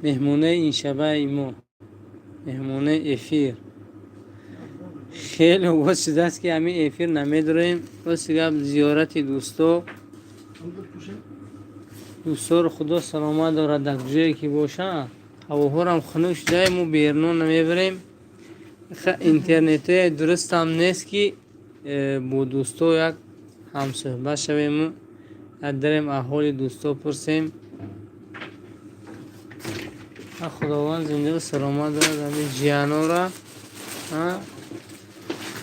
مهمونه این شبه ایمو مهمونه افیر خیلی وقت شده است که همین افیر نمیداریم. بس دیگه زیارت دوستا رو خدا سلامت داره در جایی که باشه. هواها هم خنک شده مو بیرون نمیبریم. اینترنت درست هم نیست که با دوستا یک هم صحبت شویم دریم احوال دوستا پرسیم. خداوند زنده و سلامت داره همین جیانو را.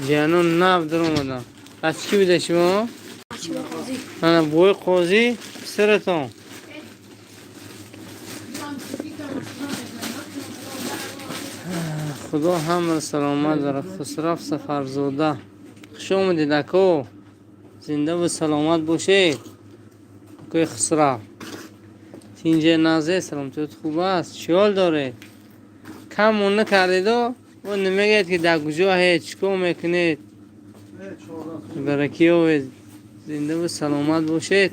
جیانو نف در اومدن. از چی بوده شما؟ انا بوی قاضی سرتون. خدا هم سلامت داره. خسرو سفرزاده خوش اومدید اکو. زنده و سلامت باشید اکوی خسرو. تینجه نازه سلامتت خوب است؟ چیال داره؟ کم مون نکردید و نمیگید که در کجا هست چیکار میکنید؟ برکی و زنده و سلامت باشید.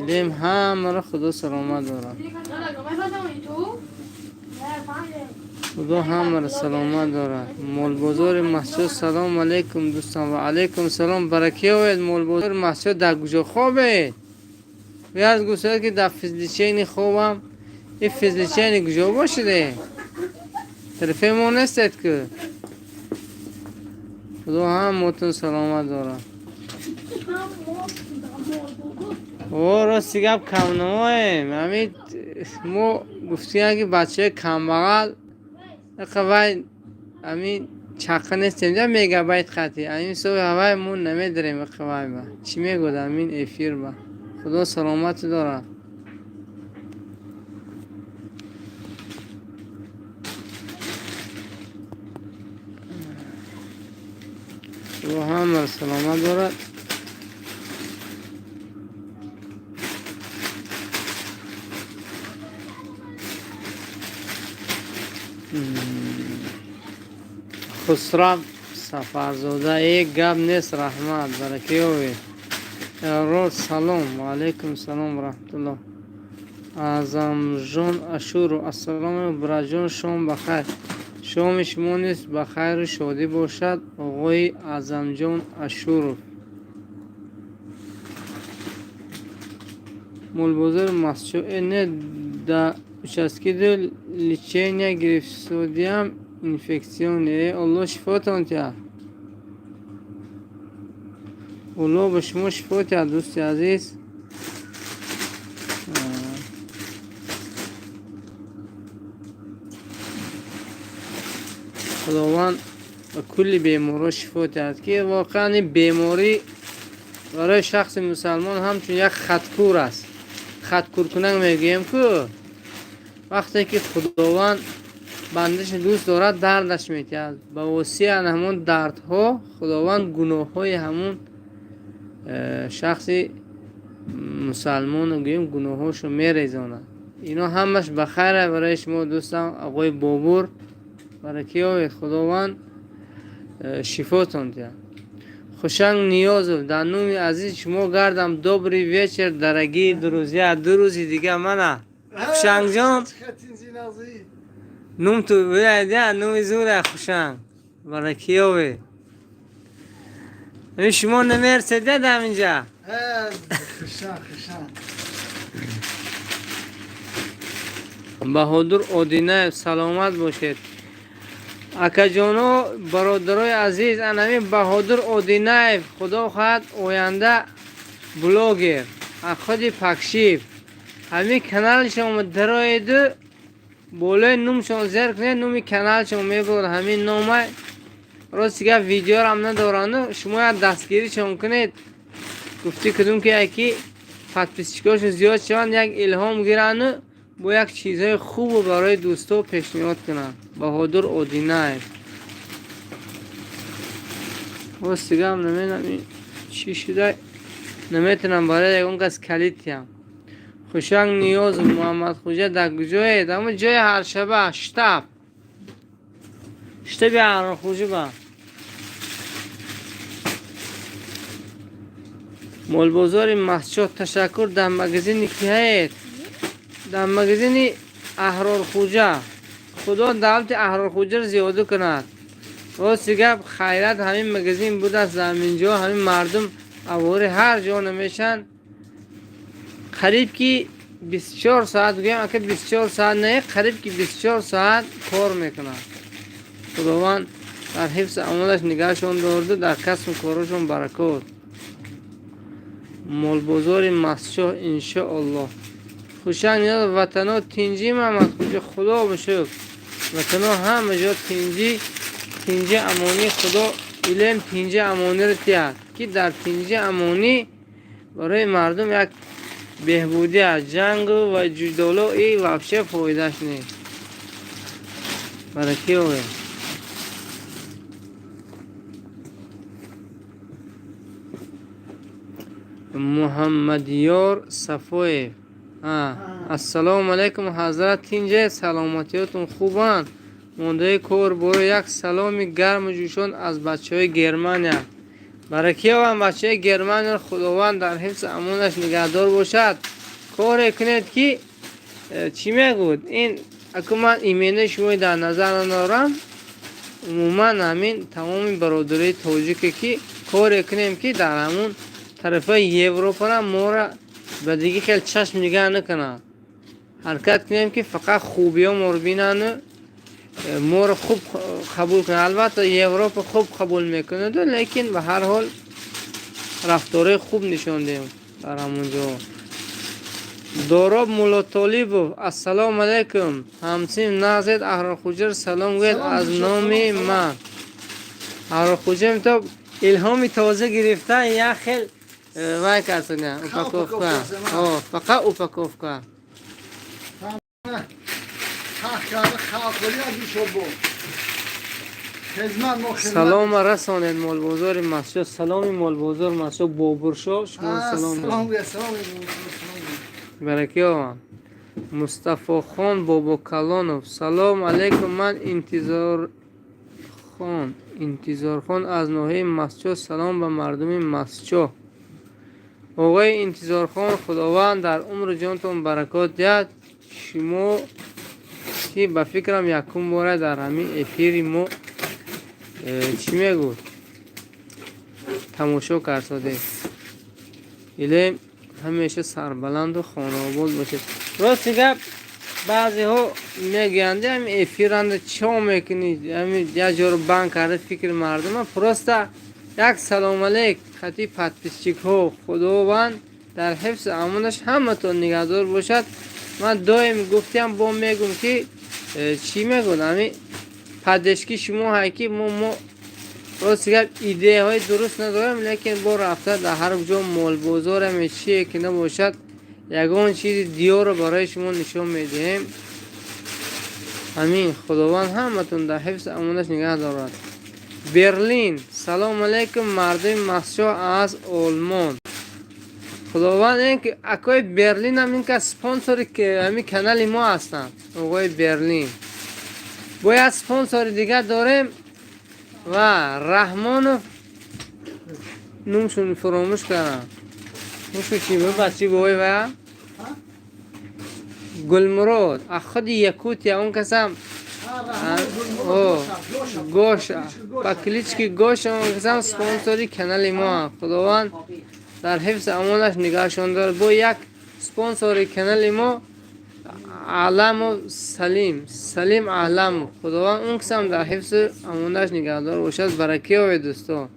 دیم همه را خدا سلامت داره. خدا همه را سلامت داره. مول بازار مسجد سلام علیکم دوستان. و علیکم سلام. برکی و مول بازار مسجد در کجا خوابه؟ بیاد گوشه که در فیزلیچین خوابم. این فیزلیچین کجا باشده؟ طرفه ما نستید که خدا هم موتون سلامت داره. او راستی گب کم نماییم. همین ما گفتیم که بچه کم بغل اقوای همین چقه نیستیم در میگابایت خطی همین صبح هوای مون نمیداریم اقوای با چی میگود همین افیر با خدا سلامت داره. خدا هم سلامت داره. خسرو سفرزاده یک گب نیست رحمت برکی ہوئی روز سلام و علیکم سلام و رحمت الله. اعظم جان اشور السلام برای جان شام بخیر. شام شما نیست بخیر و شادی باشد آقای اعظم جان اشور. مولبازار مسجد نه دا участки до лечения гриппсодиум инфекционные. الله شفاتون تیا. الله به شما شفا تیا دوست عزیز. خداوند به کلی بیمارا شفا تیا که واقعا بیماری برای شخص مسلمان همچون یک خطکور است. خطکور کننگ میگیم که وقتی که خداوند بندش دوست دارد دردش میتید. با وسیله همون دردها خداوند گناه های همون شخص مسلمان رو گویم گناه هاشو میریزاند. اینا همش بخیره برای شما دوستان. آقای بابور برای که خداوند شفاتون دید. خوشنگ نیازو در نوم عزیز شما گردم دوبری ویچر درگی دروزی دو روزی دیگه منه خوشنگ جان نوم تو بیاید نوم زوره خوشنگ برای کیوی شما نمیرسید در اینجا خوشنگ بهادر آدینه سلامت باشید. اکا جانو برادرای عزیز انمی بهادر آدینه خدا خواهد آینده بلاگر خود پکشیف همین کانال شما درایده بالای نوم شما زر کنید نومی کانال شما میبود همین نامه راستی که ویدیو را هم ندارند شما دستگیری شما کنید گفتی کدوم که یکی پادپیسچکاش زیاد شوند یک الهام گیرن با یک چیزهای خوب برای دوستا پیشنهاد کنن. بهادر آدینه راستی که هم نمیدونم چی شده نمیتونم برای اون کس کلید تیم. خوشنگ نیاز محمد خوجه در کجایید؟ اما جای هر شبه شتاب هر خوجه با مولبازار مسجد تشکر در مگزینی که هست در مگزینی احرار خوجه خدا دولت احرار خوجه رو زیاده کند. راستی گپ خیرت همین مگزین بود است زمین جا همین مردم اواره هر جا نمیشن قریب کی 24 ساعت بگیم اگه 24 ساعت نه قریب کی 24 ساعت کار میکنن. خداوند در حفظ امانش نگهشون دارده، در کسب کارشون برکات. مال بازار مسجد انشاءالله. خوشنگ یاد وطنا تینجی محمد خوجه خدا بشکر. وطنا همه جا تینجی امانی خدا علم تینجی امانی رو تیاد که در تینجی امانی برای مردم یک بهبودی از جنگ و جدالو ای وحشه فایدهش نیست. برکی ہوئے محمدیار صفوی. السلام علیکم حضرت تینجه سلامتیاتون خوبان؟ مونده کور برو یک سلام گرم و جوشان از بچه های گرمانیا. برای کی هم بچه های گرمانیا خداوند در حفظ امونش نگهدار باشد. کار کنید که چی میگود این اگه من ایمینه شما در نظر ندارم عموما همین تمام برادری تاجیکی که کار کنیم که در همون طرف یوروپا هم ما را به دیگه خیلی چشم نگاه نکنن، حرکت کنیم که فقط خوبی ها ما رو بینن ما رو خوب قبول کنن. البته یوروپا خوب قبول میکنه لیکن به هر حال رفتاره خوب نشان دیم در همونجا. داراب مولا طالبوف السلام علیکم. همسیم نازد احرار خوجر سلام گوید از نام من. احرار خوجر تو الهامی تازه گرفته یا خیل وای کسونه اوپاکوفکا فقط اوپاکوفکا سلام رسانید مال بازار مسجد. سلامی مال بازار مسجد بابرشا شما سلام برکی آمان. مصطفی خان بابا کلانوف سلام علیکم. من انتظار خان از ناحیه مسجد سلام به مردم مسجد. آقای انتظار خان خداوند در عمر جانتون برکات دهد. شما که به فکرم یکم باره در همین افیری ما چی میگود تماشا کرده ایلی همیشه سربلند و خانه آباد باشه. راستی گپ بعضی ها میگنده همین افیرند چا میکنید همین یه جا رو بند کرده فکر مردم پرسته یک سلام علیک خطی پتپیسچیک ها خداوند در حفظ امانش همه تون نگهدار باشد. من دایم گفتیم با میگم که چی میگم همین پدشکی شما هایی ما راستی گپ ایده های درست ندارم لیکن با رفته در هر جا مال بازار همه چیه که نباشد یگان چیز دیار رو برای شما نشون میدیم. همین خداوند همتون در حفظ امانش نگه دارد. برلین سلام علیکم مردم مسجد از آلمان. خداوند این که اکای برلین هم این که سپانسوری که همین کانال ما هستن آقای برلین باید سپانسوری دیگه داریم و رحمانوف نومشون فراموش کردم نوشو چی بود بچی بایی و گلمراد اخد یکوت یا اون کسم گوش با کلیچکی گوش اون کسم سپانسوری کانال ما. خداوند در حفظ امانش نگهشان دارد. با یک سپانسوری کانال ما علم و سلیم علم خداوند اون کسم در حفظ امانش نگهدار باشد. برکه های دوستان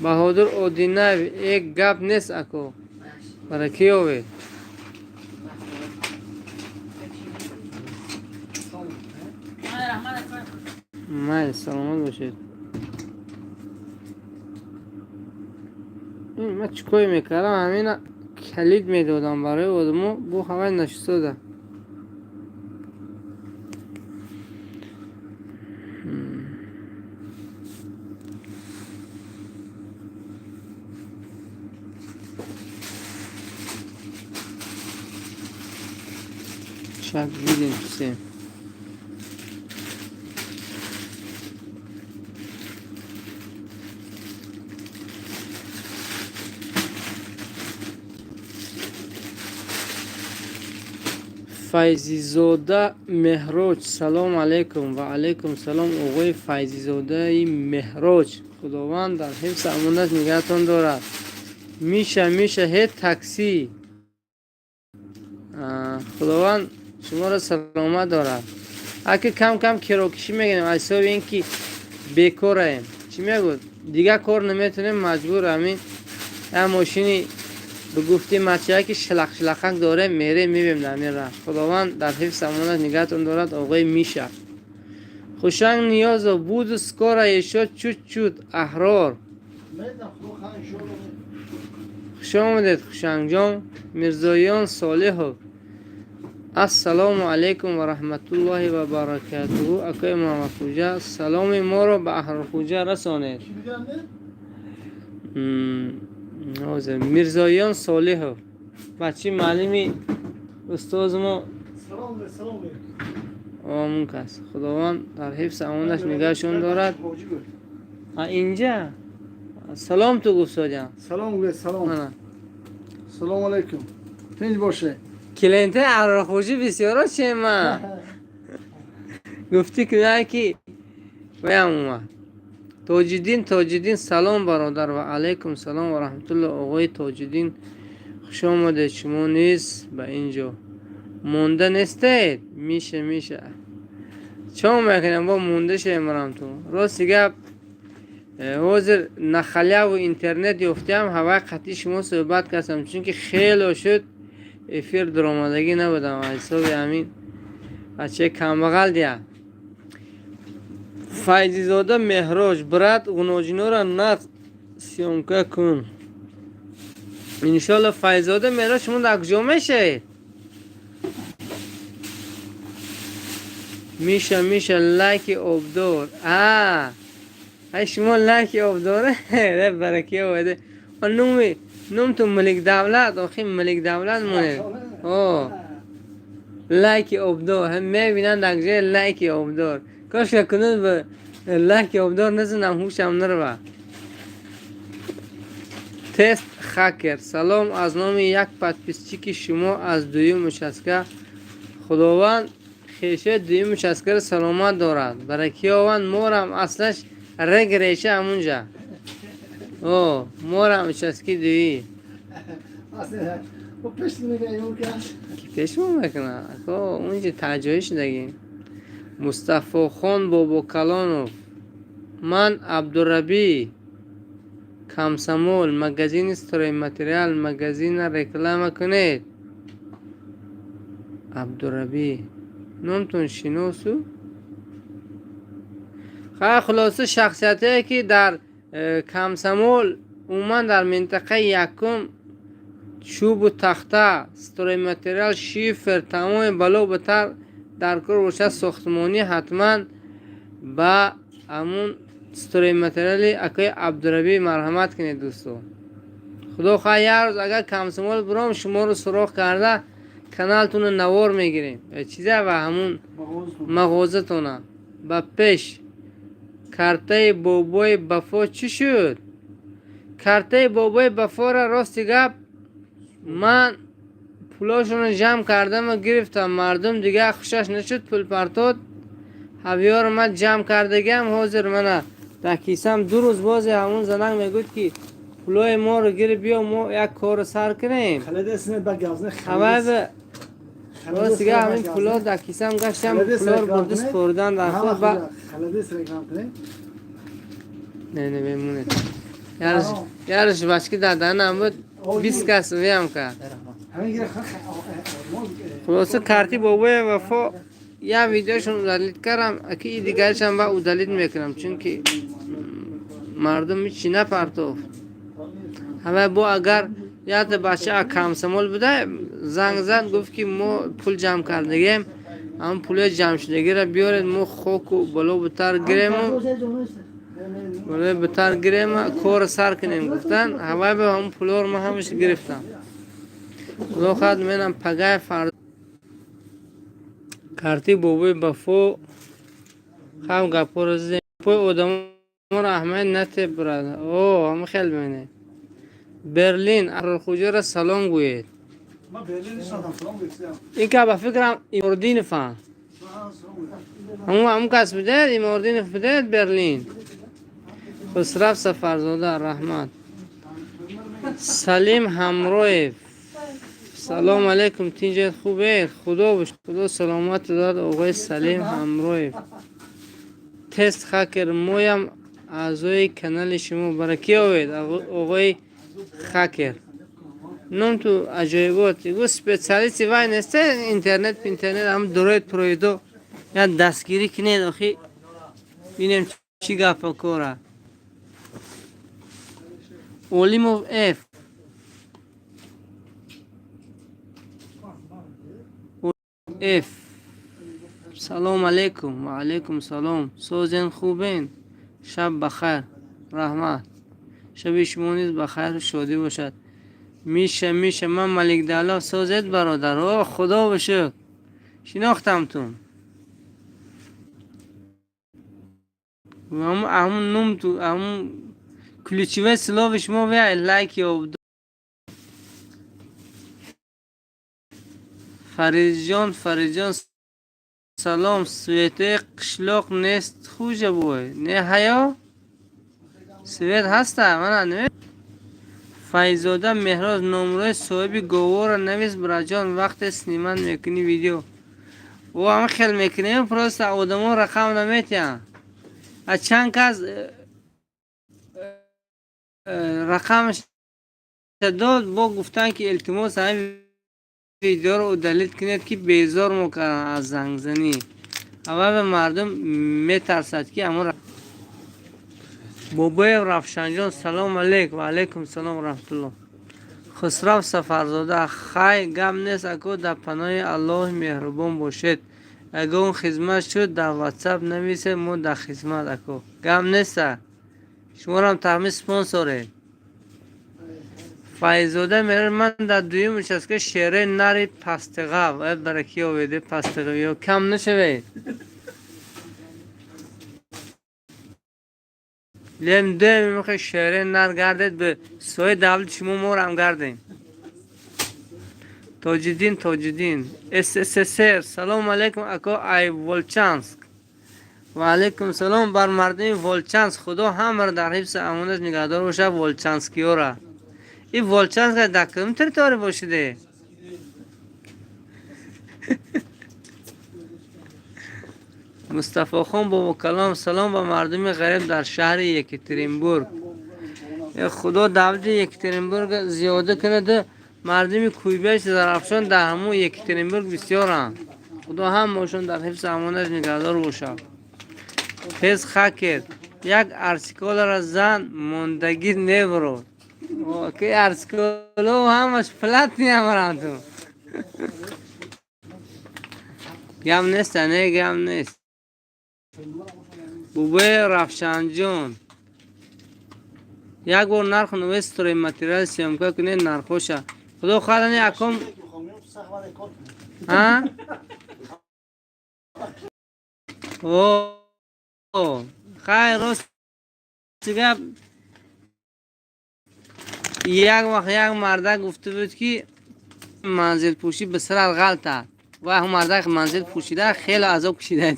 بهادر اودینه یک گپ نیست اکو برکه های مای سلامت باشید. من چیکار میکردم همین کلید میدادم برای آدمو بو همه نشسته. شب بیدیم سیم فیضی‌زاده مهراج سلام علیکم. و علیکم سلام آقای فیضی‌زاده مهراج. خداوند در حفظ امانت نگهتان دارد. میشه هیچ تاکسی خداوند شما را سلامت دارد. اگه کم کم کراکشی میگنیم حساب این که بیکاریم چی میگود دیگه کار نمیتونیم مجبور همین یه ماشینی به گفته مچه که شلخک داره میره میبیم در این رفت. خداوند در حفظ امانت نگهتون دارد. آقای میشه خوشنگ نیاز بود سکار ایشا چود احرار. خوش آمدید خوشنگ جان. مرزایان صالح السلام علیکم و رحمت الله و برکاته. اکای محمد خوجا سلام ما را به احرار خوجا رسانید. مرزایان صالح بچه معلمی استاد ما سلام آمون کس. خداوند در حفظ امانش نگهشون دارد. اینجا سلام تو گفت جان. سلام علیکم. تنج باشه. کلینته احرار خوجی بسیارا چه من گفتی که نه کی ویم اومد. تاجدین سلام برادر. و علیکم سلام و رحمت الله. آقای تاجدین خوش آمده. شما نیست به اینجا مونده نیستید. میشه چون میکنم با مونده شمرم تو راستی گپ حاضر نخلیه و اینترنت یافتم هوا قطعی شما صحبت کردم چون که خیلی شد افیر درآمدگی نبودم حساب همین بچه کمبغل دیا. فیضی‌زاده مهراج برات غناجینا را نت سیانکه کن. انشالله فیضی‌زاده مهراج شما در کجا میشه لایک آبدار. ای شما لایک آبداره ده برکی آوده و نوم تو ملک دولت آخی ملک دولت مونه لایک آبدار هم میبینن در کجا لایک آبدار. کاش که کنون به لایک آبدار نزنم هوشم نروا. تست خاکر سلام از نام یک پادپیسچی که شما از دویم مشسکه. خداوند خیشه دویم مشسکه سلامت دارد. برای کیاوند مورم اصلش رگ ریشه همونجا مورم مشسکی دوی کی پیشمو میکنه اونجا تجایش دگیم. مصطفی خان بابا کلانوف. من عبدالربی کمسمول مگزین استوری متریال مگزین رکلام کنید. عبدالربی نامتون شناسو خلاصه شخصیتی که در کمسمول اومن در منطقه یکم چوب و تخته استوری متریال شیفر تمام بلو بتر در کار روشه ساختمانی حتما با همون استوری متریالی اکای عبدالربی مرحمت کنید دوستو. خدا خواهی یه روز اگر کمسمول برام شما رو سراغ کرده کانالتون رو نوار میگیریم چیزه و همون مغازتونه با پیش. کارته بابای بفا چی شد؟ کارته بابای بفا را راستی گپ من پولاشون جمع کردم و گرفتم. مردم دیگه خوشش نشد پول پرتاد هویار من جمع کردگم حاضر منه در کیسم 2 روز باز همون زنگ میگود که پولای ما رو گیر بیا ما یک کار سر کنیم. همه راستی گپ همین پولا در کیسم گشتم پولا رو برده سپردن در خود با نه بمونه یارش باشکی دادن بود 20 کس ویم کرد. خلاصه کارتی بابای وفا یا ویدیوشون دلیت کردم اکی دیگرش هم با او دلیت میکنم چون که مردم چی نپرتوف همه با اگر یاد بچه کمسمول بوده زنگ زد گفت که ما پول جمع کردگیم هم پول جمع شدگی را بیارید ما خوک و بلو بتر گریم کار سر کنیم گفتن همه به هم پولار ما همش گرفتم. خدا خواهد منم پگاه فرد کارتی بابای بفو خم گپور از زیم پای آدم را احمد نته برد هم خیلی بینه. برلین احرار خوجا را سلام گوید. من برلین نیستم. سلام علیکم. این که به فکرم ایموردین فهم همون کس بده ایموردین بده برلین خسرو سفرزاده رحمت سلیم همرویف سلام علیکم تینجت خوبه خدا بشه خدا سلامت داد آقای سلیم همرویف تست خکر مویم اعضای کانال شما برای کی آوید آقای خکر نام تو عجایبات یگو سپیسیالیستی وای نسته اینترنت هم دروید پرویدو یا دستگیری کنید آخی بینیم چی گفت کاره اولیموف اف اف سلام علیکم و علیکم سلام سوزن خوبین شب بخیر رحمت شب شما نیز بخیر و شادی باشد میشه من ملک دالا سوزت برادر او خدا بشه شناختم تو همون نوم تو همون کلیچیوه سلاو شما بیا لایک یا فرید جان سلام سویته قشلاق نیست خوجه بوی نه هیا سویت هسته من نوی فیزاده مهراز نمره صاحبی گوار نویس براجان وقت سنیمن میکنی ویدیو و همه خیل میکنیم پروست آدمو رقم نمیتیم از چند کس رقمش داد با گفتن که التماس همین ویدیو رو دلیت کنید که بیزار مکرن از زنگ زنی اما به مردم میترسد که امور بابای رفشنجان سلام علیک و علیکم سلام و رحمت الله خسرو سفرزاده خی گم نیست اکو در پناه الله مهربان باشید اگه اون خدمت شد در واتساپ نویسه ما در خدمت اکو گم نیست شما رو هم تحمیل سپانسوره فایزاده میره من در دویم نشست که شیره نری پستقه باید برای کی آویده پستقه یا کم نشوید لیم دویم میخواه شیره نر گردید به سوی دولت شما مور هم گردیم تاجدین SSSR سلام علیکم اکا ای ولچانسک و علیکم سلام بر مردم ولچانسک خدا همه در حفظ امانت نگهدار باشه ولچانسکی ها را این ولچانسک در کدوم تریتوری باشده مصطفی خان با کلام سلام به مردم غریب در شهر یکترینبورگ خدا دولت یکترینبورگ زیاده کنه مردم کویبش در افشان در همون یکترینبورگ بسیارن خدا هم باشون در حفظ امانت نگهدار باشه پس خکر یک ارسیکال را زن موندگی نبرو که ارسیکالو همش فلت نیامرم تو گم نیست نه گم نیست بوبای رفشنجان یک بار نرخ نویست توی متریال سیامکا کنه نرخوشه خدا خواهدنی اکم ها؟ اوه خیلی راست چگه یک وقت یک مرده گفته بود که منزل پوشی به سر غلطه و هم مرده منزل پوشیده خیلی عذاب کشیده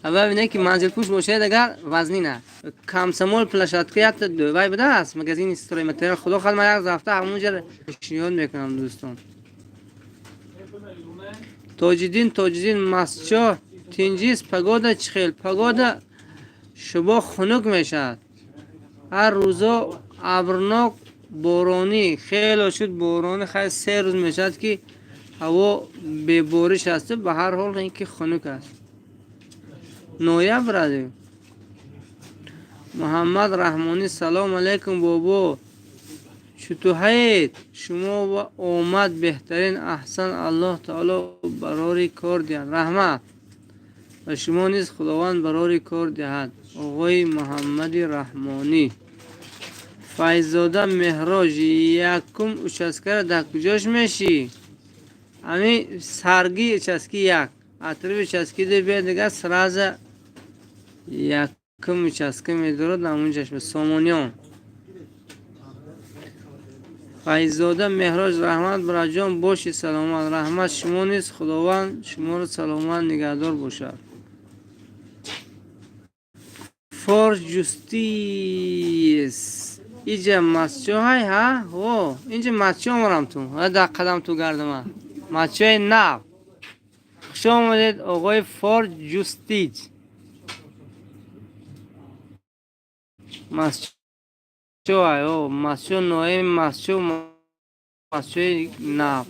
اول بینه که منزل پوش باشه دیگر وزنی نه کمسمول پلشاتکیت دوبای بده است مگزین استوری متریال خدا خواهد من یک زفته همونجا پیشنهاد میکنم دوستان تاجدین مسچا تینجیز پگودا چخیل پگودا شبا خنک میشد هر روزا ابرناک بارانی خیلی شد بارانی خیلی 3 روز میشد که هوا به بارش هست به هر حال اینکه خنک است نویب رده محمد رحمانی سلام علیکم بابا چطور شما و اومد بهترین احسن الله تعالی برای کار دهد رحمت و شما نیز خداوند برای کار دهد آقای محمد رحمانی فیضزاده مهراج یکم اچسکر در کجاش میشی امی سرگی اچسکی یک اطرف اچسکی ده بید دیگه سراز یکم اچسکی میدارد نمونجش به سامانیان فیضزاده مهراج رحمت برای جان باشی سلامت. رحمت شما نیست، خداوند شما رو سلامت نگهدار باشد. فور جستیس اینجا مسچو های ها او اینجا مسچو مرم تو ها در قدم تو گردم مسچو نو. خوش آمدید آقای فور جستیس. مسچو های او مسچو نوی مسچو نو.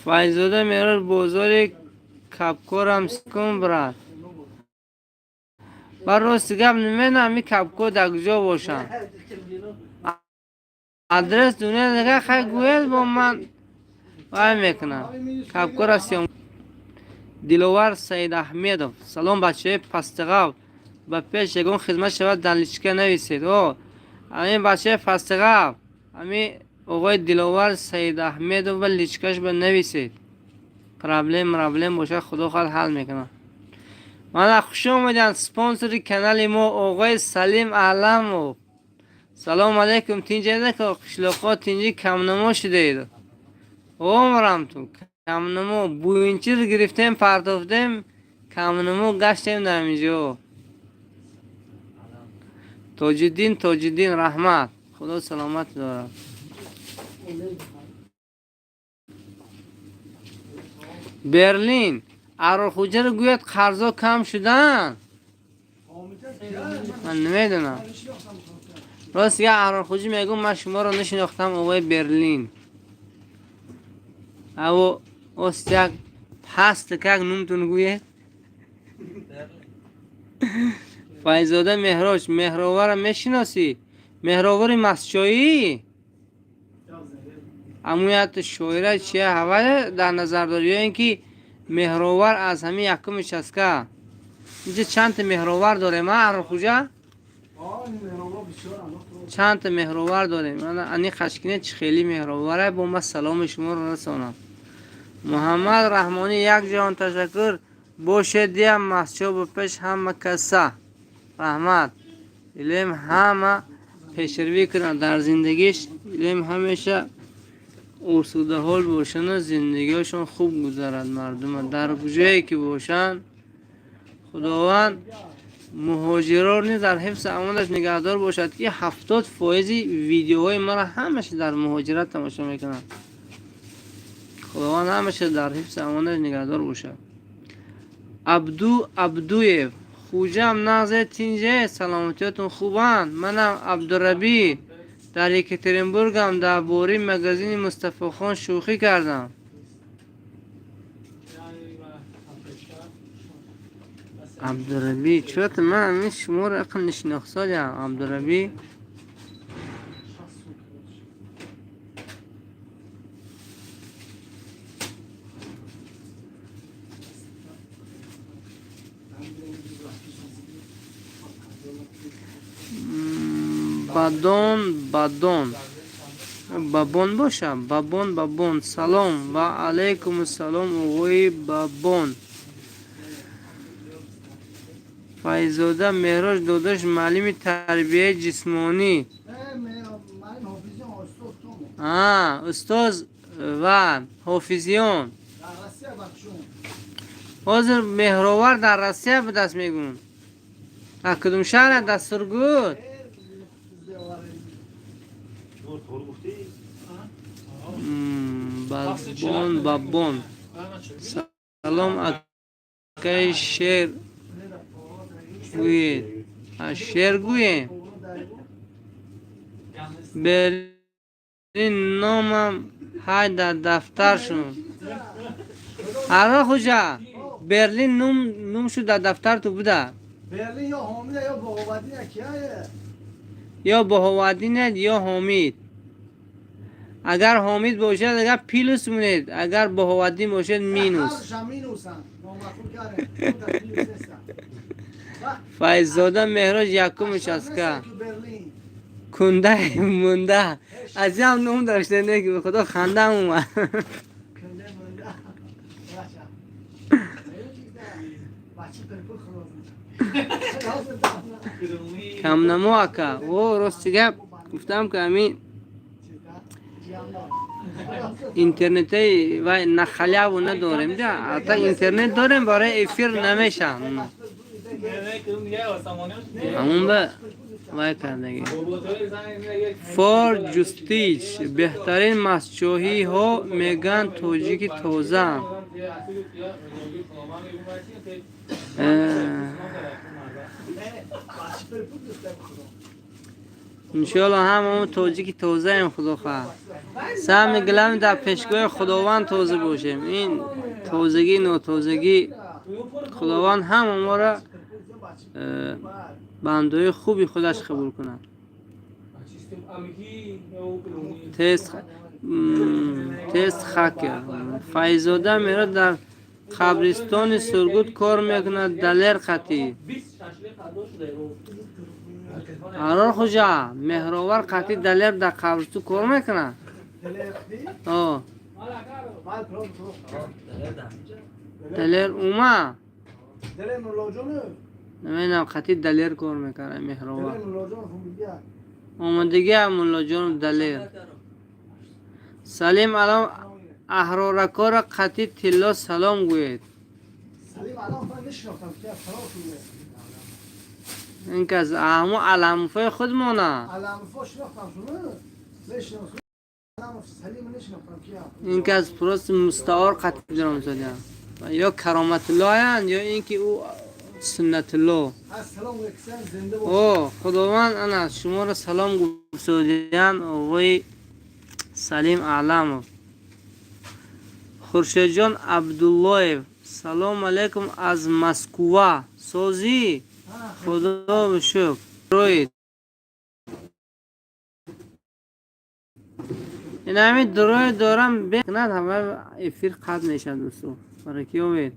فیضزاده مهراج بازار کپکارم سکن برد. بر راست گپ نمیدونم می کپکو در کجا باشن. آدرس دونه دیگه خیلی گویل با من وای میکنم. کپکو را سیام. دلوار سید احمدov. سلام بچه پستقاو. با پیش یکون خدمت شود در لیچکه نویسید. او همین بچه پستقاو همین آقای دلوار سید احمدov و لیچکش به نویسید. پرابلم باشه خدا خال حل میکنه. من خوش آمدین سپانسر کانال ما آقای سلیم علمو. سلام علیکم. تینجا که قشلاقات تینجا کم نما شده اید. عمرم تو کم نما بوینچی رو گرفتیم پرداختیم کم نما گشتیم در اینجا. تاجدین رحمت خدا سلامت دارد. برلین ارور خوجه رو گوید قرضا کم شدن. من نمیدونم راست یه ارور خوجه میگم من شما رو نشناختم آقای برلین. او استیک پست که نومتون گوید. فیضزاده مهراج مهراور میشناسی؟ مهراور مسچایی امویت شویره چیه هوا در نظر داری؟ اینکه مهراور از همین یکمش است که اینجا چند تا مهراور داریم ارور خوجه؟ چند تا مهراور داریم. من انی خشکینه چه خیلی مهراوره با ما سلام شما رو رسانم. محمد رحمانی یک جان تشکر باشه دیم مسچو به پیش همه کسا رحمت علم همه پیشروی کنن در زندگیش. علم همیشه اصوده حال باشن و زندگیشون خوب گذرد. مردم در کجایی که باشن خداوند مهاجران در حفظ امانش نگهدار باشد. که 70% ویدیوهای ما را همش در مهاجرت تماشا میکنن. خداوند همیشه در حفظ امانش نگهدار باشد. عبدویف خوجم نازه تینجه سلامتیتون خوبان. منم عبدالربی در یکترینبورگم در بوری مگزین مصطفی خان شوخی کردم. عبدالربی چوت من همین شما رو اقل نشناختم. عبدالربی بابون باشه. بابون سلام و علیکم السلام آقای بابون. فیضزاده مهراج داداش معلم تربیه جسمانی. استاد و حافظیان حاضر مهراور در روسیه به دست میگون. کدوم شهر دستورگود؟ بابون سلام اکای شیر گوید. شیر گوید برلین نامم های در دفتر شون. ارور خوجه برلین نوم شد در دفتر تو بوده. برلین یا حامد یا بهاودین کیه؟ یا بهاودین یا حامد. اگر حامد باشه دیگه پیلوس مونید. اگر بهاودین باشه مینوس. فیضزاده مهراج یکمش است که کنده مونده از هم نوم داشته نه که به خدا خنده اومد. کم نما که او راست گپ گفتم که همین اینترنت و نخلیا و نداریم ده حتی اینترنت داریم برای افیر نمیشه همون به وای کردگی فور جستیچ بهترین ماسچوهی ها میگن توجیکی توزن انشالله همون توجیکی توزه هم خدا خواه سهم گلم در پیشگاه خداوند توزه باشیم این توزگی نو توزگی خداوند هم ما را بندوی خوبی خودش قبول کنه تست خاکر فایزاده میره در قبرستان سرگود کار میکنه دلیر خطی آرار خوشا مهراور قطعی دلیر در قبرستو کار میکنه دلیر اوما نمینم قطعی دلیر کار میکنه مهراور اومدگی هم مولا جان دلیر سلیم الان احرارکار قطعی تلا سلام گوید سلیم الان من نشناختم که سلام شده این که از همون علمفای خودمونه علمفا شناختم شده نشناختم سلیم نشناختم که این که از پروست مستعار قطعی درام زدیم یا کرامت الله هست یا این که او سنت الله السلام علیکم زنده باشید خداوند انا شما را سلام گفتیم آقای سلیم اعلم خورشید جان عبدالله سلام علیکم از مسکو سوزی خدا به شکر روید این همین دروی دارم بکند همه افیر قد میشن دوستو برای کی اوید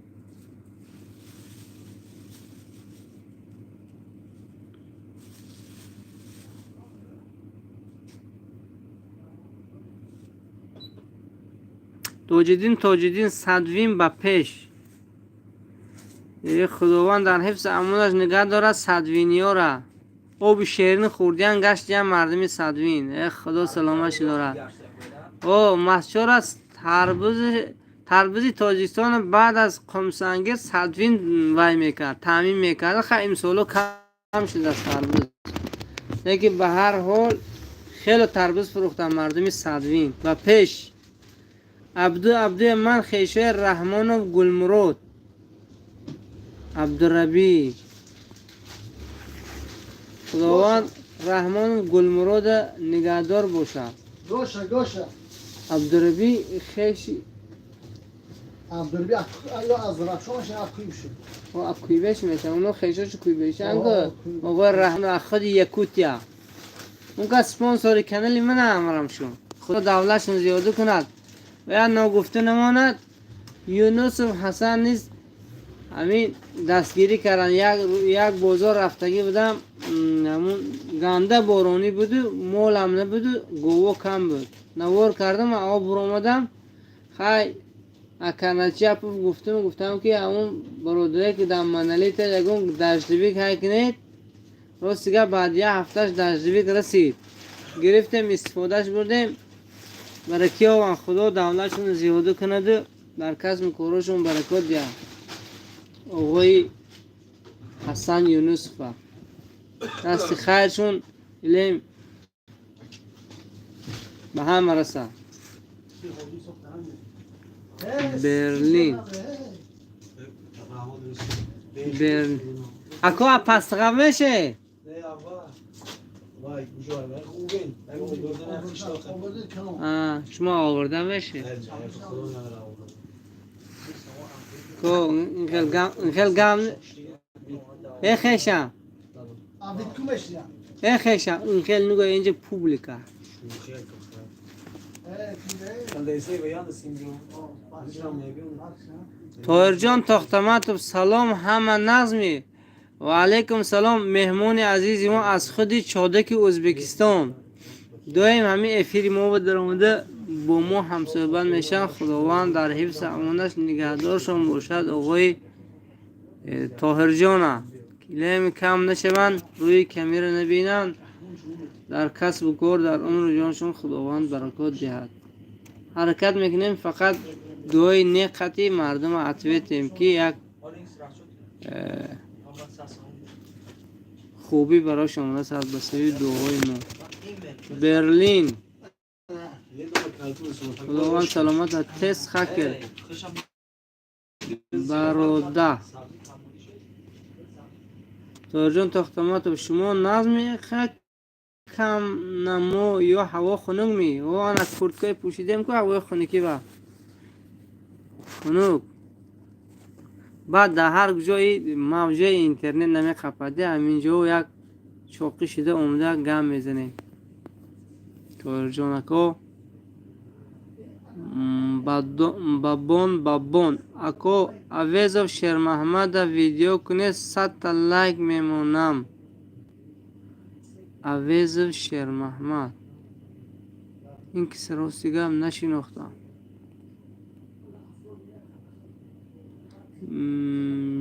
توجدین صدوین به پیش خداوند در حفظ امونش نگه دارد صدوینی ها را او به شیرین خوردیان گشت جمع مردمی صدوین خدا سلامش دارد مسچور است تربوزی تاجیکستان بعد از قمسنگیر صدوین وای میکرد تعمیم میکرد خیلی امسالو کم شده از تربوز لیکن به هر حال خیلی تربوز فروختن مردمی صدوین و پیش عبدو من خیشه رحمان و گلمرود عبدالربی خداوند رحمان و گلمرود نگهدار باشه گوشه عبدالربی خیشی عبدالربی از رفشانش اکوی بشه اکوی بشه میشه اونو خیشاش اکوی بشه انگه آقای رحمان اخد یکوتیا اون که سپانسوری کنالی من امرم شون خدا دولتشون زیاده کند و یا ناگفته نماند یونس و حسن نیست همین دستگیری کردن یک بازار رفتگی بودم همون گنده بارانی بود مول هم نبود گوه کم بود نوار کردم آب برامدم خیلی اکنالچی اپو گفتم که همون برادره که در منالی تا یکون دشتویک های کنید روز دیگه بعد یه هفتهش دشتویک رسید گرفتیم استفادهش بردیم برای کیا و خدا دولتشون زیاده کنده در کسب کارشون برکات دیا آقای حسن یونس با دست خیرشون علم به هم رسه برلین اکا پستقه میشه شما آورده میشه کو انخل گام خیشم خیشم انخل نگو اینجا پوبلیکا طاهر جان تختمت سلام همه نظمی و علیکم سلام مهمون عزیزی ما از خودی چادک ازبکستان دایم همین افیری ما در آمده با ما هم صحبت میشن خداوند در حفظ امانش نگهدارشون باشد آقای طاهر جان کلیم کم نشوند روی کمیر نبینن در کسب و کار در عمر جانشون خداوند برکات دهد. حرکت میکنیم فقط دعای نیکتی مردم عطویتیم که یک خوبی براشون رسد به سوی دعای ما. برلین خداوند سلامت تست خکر باروده تاجون تختمات و شما نظم خک کم نمو یا هوا خنک می و آن از کرتکای پوشیدیم که هوا خنکی با خنک بعد در هر جایی موجه اینترنت نمی خپده همینجا یک چوقی شده اومده گم میزنه تاجون بابون اکو اویزو شیر محمد ویدیو کنه 100 تا لایک میمونم. اویزو شیر محمد این کسی راستی هم نشیناختم.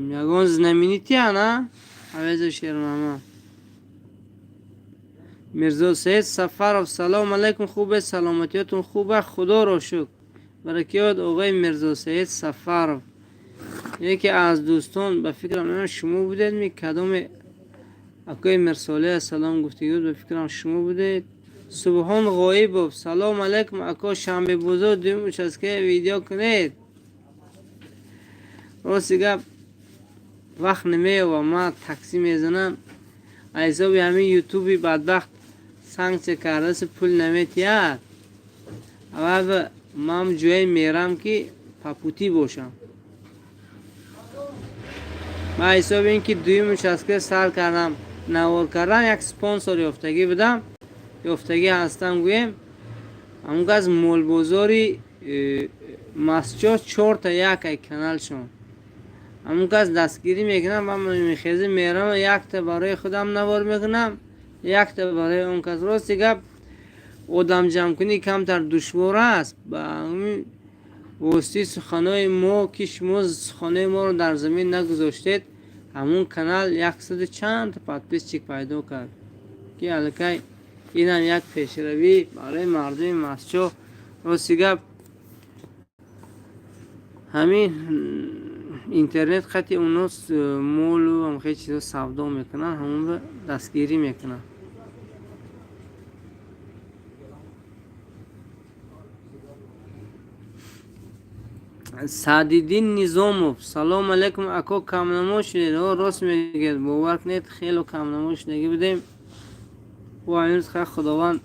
یگان زنمینیتی نه اویزو شیر محمد. میرزا سید سفرов سلام علیکم. خوبه؟ سلامتیاتون خوبه؟ خدا رو شکر. برکیات آقای میرزا سید سفرов. یکی از دوستان به فکرم شما بودید می کدام اکای مرساله سلام گفتگو به فکرم شما بودید. سبحان غایب سلام علیکم اکا شنبه بزرگ دیمش از که ویدیو کنید. راستی گپ وقت نمیه و ما تاکسی میزنم ایسا به همین یوتیوبی بدبخت سانکچه کرده سه پول نمیتید. اول من جوی میرم که پاپوتی باشم. ما حساب این که دویمش از که سر کردم نوار کردم یک سپانسر یافتگی بدم. یافتگی هستم گویم همون از مول بازاری مسجد 4 تا یک کانال شون همون از دستگیری میکنم. من میخیزم میرم یک تا برای خودم نوار میکنم یک تا برای اون کس. راستی گپ آدم جمع کنی کمتر دشوار است. با همین واسطه سخنای ما که شما سخنای ما رو در زمین نگذاشتید همون کانال 100 چند تا پادپیس چیک پیدا کرد که الکی این هم یک پیشروی برای مردم مسجد. راستی گپ همین اینترنت خطی اوناست مول و هم خیلی چیزا سودا میکنن همون به دستگیری میکنن. سعدیدین نظاموف سلام علیکم اکا کم نمو شدید. راست میگید باور کنید خیلی کم نمو شدگی بدیم و امروز خیلی خداوند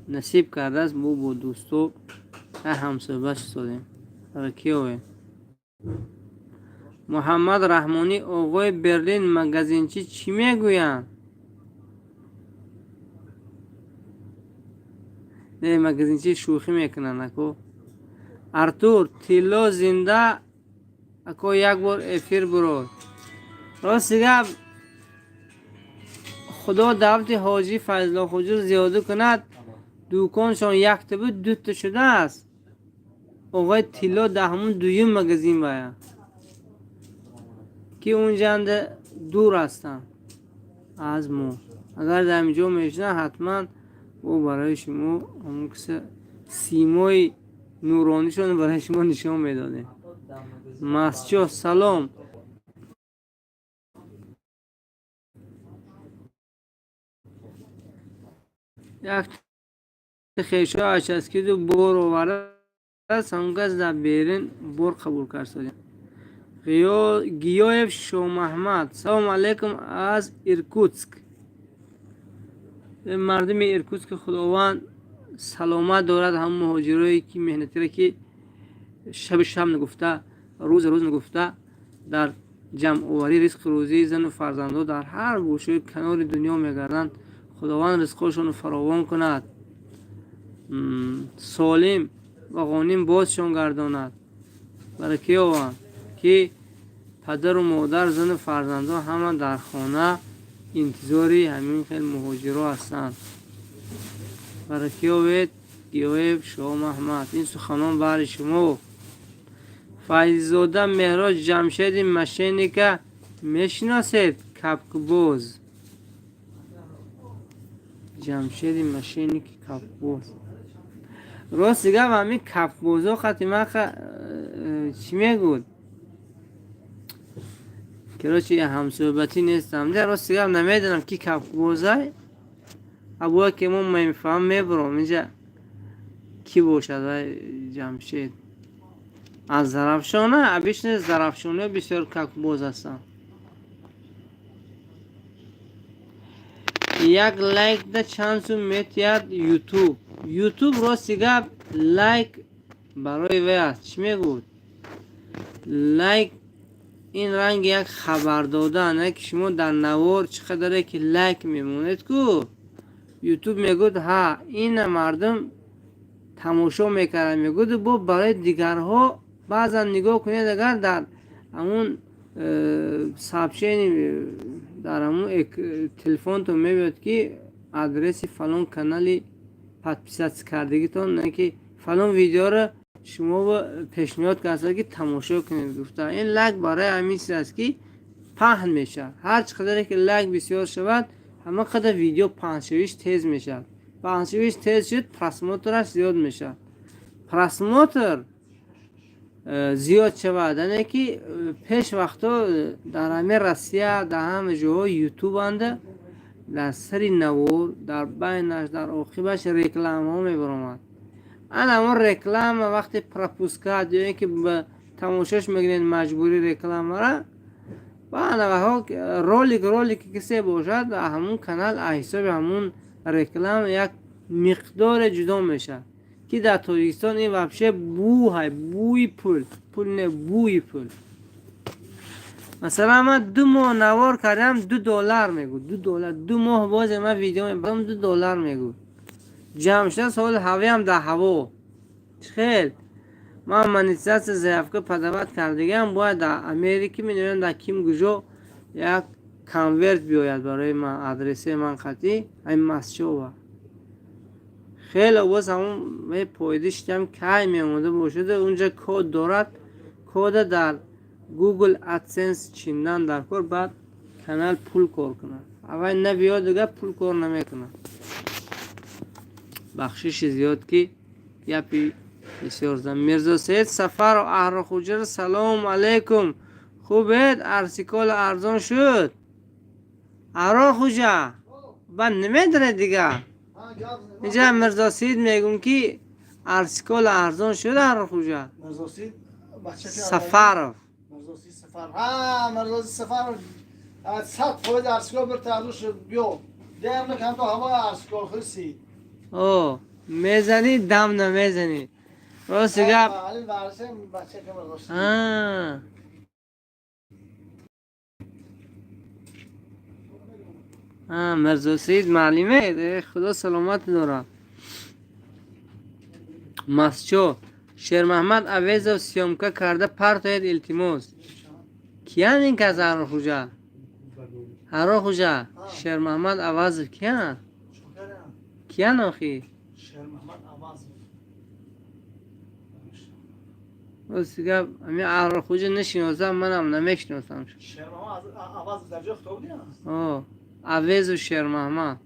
نصیب کرده است با دوستو همصحبت شدیم. برکیوه محمد رحمانی آقای برلین مگزینچی چی میگوین؟ نه مگزینچی شوخی میکنن اکو. ارتور تیلو زنده اکو یک بار افیر برو. راستی گپ خدا دعوت حاجی فضل خجور زیاده کند دوکانشان یک تا بود 2 تا شده است. آقای تیلو ده همون دویم مگزین باید که اونجا دور هستن از ما. اگر در اینجا میشنه حتما او برای شما همون کسی سیمای نورانیشون برای شما نشان میداده. مسجد سلام. یک خیشا اشسکی دو بور آورده است همون کس در بیرین بور قبول کرد سادیم. گیایف شو محمد سلام علیکم از ایرکوتسک. مردم ایرکوتسک خداوند سلامت دارد. هم مهاجرایی که مهنتی را که شب نگفته روز نگفته در جمع آوری رزق روزی زن و فرزندان در هر گوشه کنار دنیا میگردند. خداوند رزقشون فراوان کند سالم و غانم بازشان گرداند. برای کیوان که پدر و مادر زن و فرزندان همه در خانه انتظاری همین خیلی مهاجرا هستند. برای کیوید گیویب شما محمد این سخنان برای شما. فیضزاده مهراج جمشید مشینی که میشناسید کپک بوز جمشید ماشینی که کپبوز راست دیگه همین کپبوزا خطی من چی میگود که راست یه همصحبتی نیستم در راست دیگه نمیدونم کی کپبوزای ابوها که من میفهم میبرم اینجا کی باشد جمشید از زرافشانه ابیش نیست زرافشانه بسیار کپبوز هستم یک لایک ده چند سو میتیاد یوتیوب راستی گپ لایک برای وی است چی میگود لایک این رنگ یک خبر دادن که شما در نوار چقدره که لایک میمونید کو یوتیوب میگود ها این مردم تماشا میکردن میگود با برای دیگرها بعضا نگاه کنید اگر در همون سابشین در همون تلفن تو میبید که آدرس فلان کانالی پادپیسات کردگیتون نه که فلان ویدیو رو شما با پیشنهاد کردید که تماشا کنید گفته این لایک برای همین چیز است که پهن میشه هر چقدر که لایک بسیار شود همه قدر ویدیو پهنشویش تیز میشه پهنشویش تیز شد پرسموترش زیاد میشه پرسموتر زیاد شود نه که پیش وقتا در همه روسیه در همه جاهای یوتیوب انده در سری نور در بینش در عاقبش رکلام ها میبرامد همون رکلام وقتی پرپوسکات یا اینکه به تماشاش میگنید مجبوری رکلام را و ها رولیک کسی باشد همون کانال احساب همون رکلام یک مقدار جدا میشه که در تاجیکستان این وحشه بوی پول نه بوی پول مثلا من 2 ماه نوار کردم $2 میگو $2 ماه باز من ویدیو میبرم $2 میگو جمع شده سوال هوی هم در هوا خیل من منیسیت زیفکه پدوت کردگم باید در امریکی میدونم در کیم گوشو یک کانورت بیاید برای من آدرسه من خطی این مسچو خیلی باز همون پایدیش هم که میامده باشده اونجا کود دارد کود در گوگل ادسنس چیندن در کار بعد کانال پول کار کنه اول نبیاد دیگه پول کار نمیکنه بخشش زیاد که یپی بسیار زن میرزا سید سفر و احر خوجر سلام علیکم خوبید ارسیکال ارزان شد احر خوجه من نمیدونه دیگه اینجا مرزا سید میگم که ارسیکال ارزان شد احر خوجه مرزا سید سفر مرزا سید سفر مرزا سید سفر 100 خود ارسیکال بر تعرض شد بیو دیم نکن تو هوا ارسیکال خود سید او میزنی دم نمیزنی راست گپ علی وارثه بچه که مرزا سید مرزا سید معلمه خدا سلامت داره مسچو شیر محمد عویز و سیامکه کرده پرتاید التماس کیان این که از هر خوجه شیر محمد عویز کیان آخی شیر محمد آواز دیگه همین هر خوجه نشینوزم منم نمیشناسم شیر محمد آواز در جا خطاب نیست عویز و شیر محمد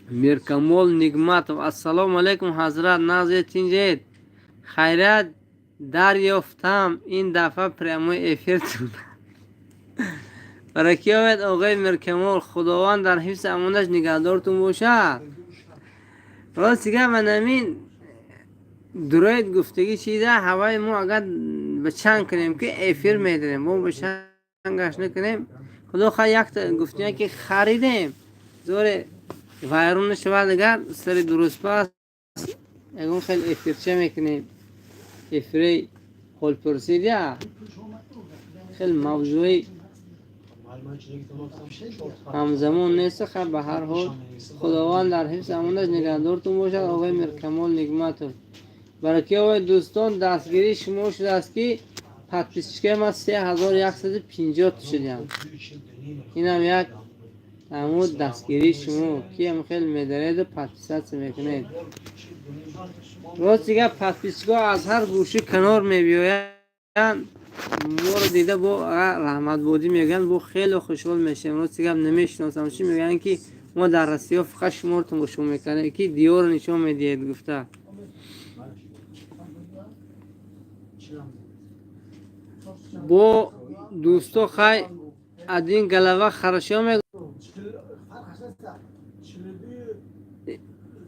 میرکمال نگمتov السلام علیکم حضرت نازتین جید خیرت دریافتم این دفعه پرمای افیرتون برای کی آمد آقای میرکمال خداوند در حفظ امانش نگهدارتون باشه راست دیگه من همین دروید گفتگی چیزه هوای ما اگر به چنگ کنیم که افیر میدنیم ما به چنگش نکنیم خدا خواهی یک گفتگی که خریدیم زور وایرون شود اگر سری درست پاس اگه خیلی افیرچه میکنیم افری خول پرسیدیا خیلی موضوعی همزمان نیست خب به هر حال خداوند در حفظ امانش نگهدارتون باشد آقای میرکمال نگمتov برای که آقای دوستان دستگیری شما شده است که پادپیسچکه ما 3150 تا شدیم این هم یک عمود دستگیری شما که هم خیلی میدارید و پادپیسات میکنید راست دیگه پتپیچگاه از هر گوشه کنار میبیاین ما رو دیده با رحمت بودی میگن با خیلی خوشحال میشیم. راست دیگه نمیشناسم چی میگن که ما در رسیا فقط شمارتون گوشو میکنه که دیار نشون میدید گفته با دوستو خی از این گلوه خرشا میگن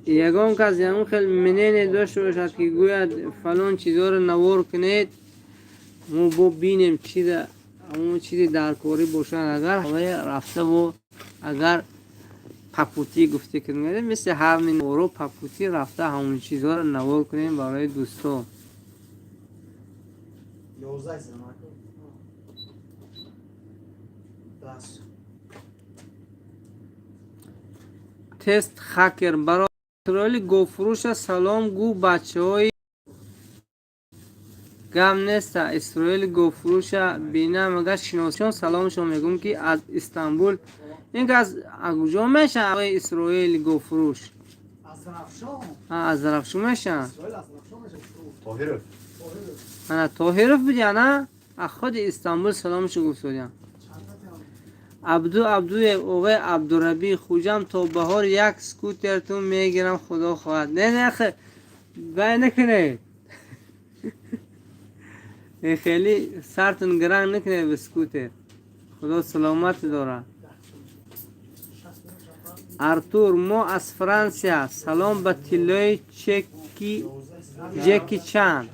یگان کس یعنی خیلی منین داشته باشد که گوید فلان چیزا رو نوار کنید ما با بینیم چی ده همون چیزی در کاری باشن اگر هوای رفته و اگر پاپوتی گفته کنیم مثل همین اورو پاپوتی رفته همون چیزا رو نوار کنیم برای دوستا 11 سنه دست تست خکر برای اسرائیل گوفروش سلام گو بچه های گم نیست اسرائیل گوفروش بینه مگه شناسیان سلامشون میگم که از استانبول این که از کجا میشن آقای اسرائیل گوفروش از رفشان از رفشون میشن اسرائیل از رفشان میشه طاهره انا طاهرف بودی نه از خود استانبول سلامشو گفتودیم عبدوی اوغه عبدالربی خوجم تا بهار یک سکوترتون میگیرم خدا خواهد نه خیلی بای نکنه خیلی سرتون گرنگ نکنه به سکوتر خدا سلامت داره ارتور ما از فرانسیا سلام به تیلای جکی چند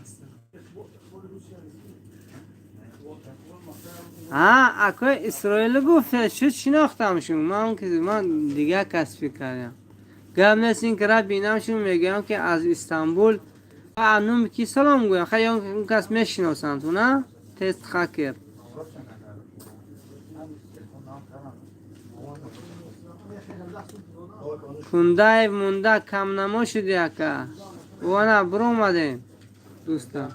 اکای اسرائیل گفته شد شناختمشون من دیگه کسب کردم گم نیست این که را بینمشون میگم که از استانبول انوم کی سلام گویم خیلی اون کس میشناسن تو نه تست خکر کنده مونده کم نما شدی اکا وانا برو اومدیم دوستان